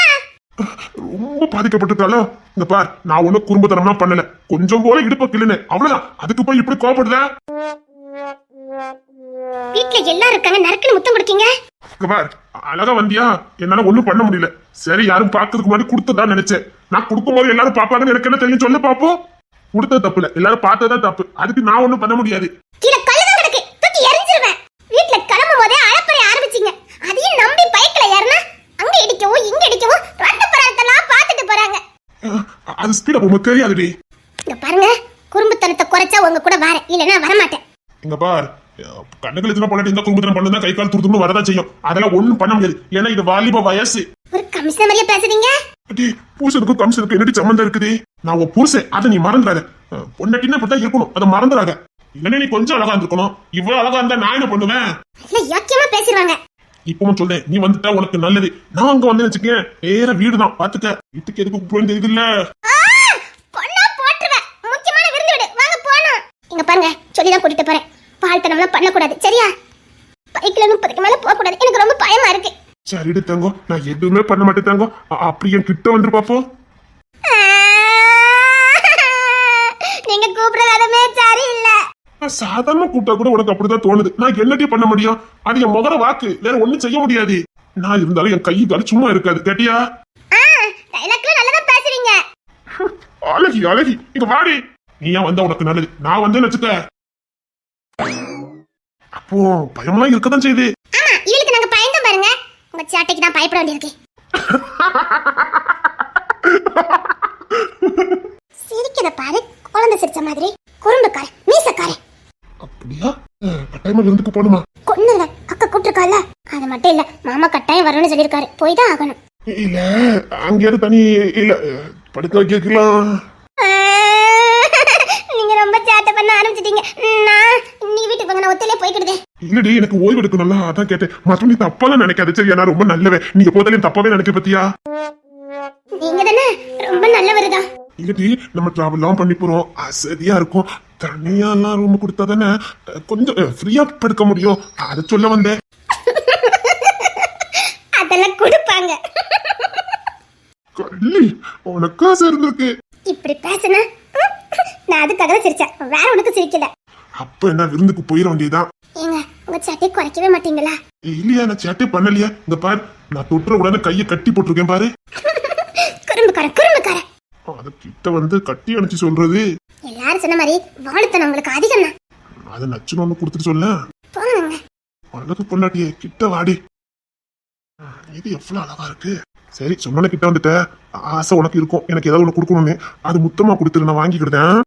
B: ரொம்ப பாதிக்கப்பட்டதால இந்த பார், நான் ஒண்ணு குறும்புத்தனமா பண்ணல, கொஞ்சம் போல இடுப்ப கிள்ளுனே அவ்வளவுதான். அதுக்கு போய் இப்படி கோபப்படுத?
C: வீட்டுல எல்லாரும் இருக்காங்க, நறுக்குன்னு முத்தம் கொடுக்கீங்க.
B: இங்க பார், அழகா வந்தியா, என்னால ஒண்ணும் பண்ண முடியல. சரி, யாரும் பாக்குறதுக்கு முன்னாடி கொடுத்ததான் நினைச்சேன். நான் கொடுக்கும்போது எல்லாரும் பாப்பாங்கன்னு எனக்கு என்ன தெரியும் சொல்லு பாப்போம். கொடுத்தது தப்பு இல்ல, எல்லாரும் பார்த்ததான் தப்பு. அதுக்கு நான் ஒண்ணும் பண்ண முடியாது.
C: கீழே கல்லுதான் கிடக்கு, தூக்கி எரிஞ்சிருவேன். வீட்டுல கிளம்பும் போதே அழப்பறை ஆரம்பிச்சீங்க. அதையும் நம்பி பைக்ல ஏறினா அங்க இடிக்கவும் இங்க இடிக்கவும் ரத்தப்பராத்தெல்லாம் பார்த்துட்டு போறாங்க.
B: அது ஸ்பீடா போகும்போது தெரியாதுடி.
C: இங்க பாருங்க, குறும்புத்தனத்தை குறைச்சா உங்க கூட வர, இல்லைன்னா வரமாட்டேன்.
B: இங்க பார், கண்ணுகள் எத்தனை பொண்ணு இந்த குடும்பத்தின பண்ணா கை கால் துருத்துன்னு வரதான் செய்யும். அதெல்லாம் ஒண்ணும் பண்ண முடியாது, ஏன்னா இது வாலிப வயசு.
C: ஒரு கமிஷனர் மாதிரியா பேசுறீங்க?
B: புருஷனுக்கும் கமிஷனுக்கும் என்னடி சம்பந்தம் இருக்குது? நான் உன் புருஷன், அதை நீ மறந்துடாத. பொண்ணட்டினா இப்படிதான் இருக்கணும், அதை மறந்துடாத. இல்லன்னா நீ கொஞ்சம் அழகா இருந்திருக்கணும். இவ்வளவு அழகா இருந்தா நான் என்ன பண்ணுவேன்?
C: இல்ல, யோக்கியமா பேசிடுவாங்க.
B: இப்பவும் சொல்றேன், நீ வந்துட்டா உனக்கு நல்லது. நான் அங்க வந்து வச்சுக்கேன், வேற வீடுதான் பாத்துக்க. வீட்டுக்கு எதுக்கு கூப்பிட தெரியுது இல்ல?
C: கொன்னா போட்டுருவேன். முக்கியமான விருந்து விடு, வாங்க போனோம். இங்க பாருங்க, சொல்லிதான் கூட்டிட்டு போறேன். பால்தனம்லாம் பண்ணக்கூடாது, சரியா? பைக்ல 30க்கு மேல போக கூடாது, எனக்கு ரொம்ப பயமா இருக்கு.
B: சரிடு தங்கம், நான் எதுவுமே பண்ண மாட்டேன் தங்கம். அப்படி என் கிட்ட வந்து பாப்போம்.
C: நீங்க கூப்பிடுறதுமே சரியில்லை.
B: சாதாரண கூப்பிட்டா கூட உனக்கு அப்படிதான் தோணுது. நான் என்னடி பண்ண முடியும்? அது என் முகர வாக்கு, வேற ஒண்ணும் செய்ய முடியாது. நான் இருந்தாலும் என் கை கால் சும்மா இருக்காது, கேட்டியா?
C: டைலாக்ல நல்லதா பேசுறீங்க.
B: அழகி அழகி, இங்க வாடி. நீ ஏன் வந்தா உனக்கு நல்லது. நான் வந்து வச்சுக்க. அப்போ பயமெல்லாம் இருக்கதான் செய்யுது.
C: ஆமா இவளுக்கு நாங்க பயந்தோம் பாருங்க. உங்க சேட்டைக்கு தான் பயப்பட வேண்டியிருக்கு. சிரிக்கத பாரு, குழந்தை சிரிச்ச மாதிரி. குறும்புக்கார மீசக்கார.
B: அப்படியா? கட்டாயமா விருந்துக்கு போகணுமா?
C: கொன்னுங்க, அக்கா கூப்பிட்டுருக்கால. அது மட்டும் இல்ல, மாமா கட்டாயம் வரணும்னு சொல்லியிருக்காரு. போய் தான் ஆகணும்.
B: இல்ல அங்கேயாவது தனி இல்ல படுக்க வைக்கலாம்.
C: நீங்க ரொம்ப சேட்டை பண்ண ஆரம்பிச்சிட்டீங்க. நான் இன்னைக்கு வீட்டுக்கு போங்க, நான் ஒத்தையிலே போய்க்கிடுதே.
B: இல்லடி எனக்கு ஓய்வு எடுக்கணும்ல, அதான் கேட்டேன். மற்ற நீ தப்பாலாம் நினைக்காது சரியா? நான் ரொம்ப நல்லவன். நீங்க போதாலையும் தப்பாவே நினைக்க பத்தியா?
C: நீங்க தானே ரொம்ப நல்லவருதா.
B: இல்லடி நம்ம டிராவல்லாம் பண்ணி போறோம், அசதியா இருக்கும். தனியா எல்லாம் ரூம் கொடுத்தா தானே கொஞ்சம் ஃப்ரீயா படுக்க முடியும். அதை சொல்ல வந்தேன்.
C: அதெல்லாம் கொடுப்பாங்க.
B: கள்ளி உனக்கா சேர்ந்திருக்கு.
C: இப்படி பேசுன நான் அதுக்காக தான் சிரிச்சேன், வேற உனக்கு சிரிக்கல.
B: அப்ப என்ன விருந்துக்கு போயிட வேண்டியதுதான்.
C: ஏங்க உங்க சேட்டை குறைக்கவே மாட்டீங்களா?
B: இல்லையா நான் சேட்டே பண்ணலையா? இந்த பாரு நான் தொட்டுற உடனே கையை கட்டி போட்டிருக்கேன் பாரு.
C: குறும்புக்காரன் குறும்புக்காரன்.
B: அத கிட்ட வந்து கட்டி அணைச்சு சொல்றது.
C: எல்லாரும் சொன்ன மாதிரி வாழுத்தனம் உங்களுக்கு அதிகம் தான்.
B: அதை நச்சுன்னு ஒண்ணு கொடுத்துட்டு சொல்ல.
C: போங்க.
B: அழகு பொண்டாட்டியே கிட்ட வாடி. இது எவ்வளவு அழகா இருக்கு. சரி சொன்ன கிட்ட வந்துட்ட. ஆசை உனக்கு இருக்கும் எனக்கு ஏதாவது ஒண்ணு கொடுக்கணும்னு. அது முத்தமா கொடுத்துரு, நான் வாங்கிக்கிட்டேன்.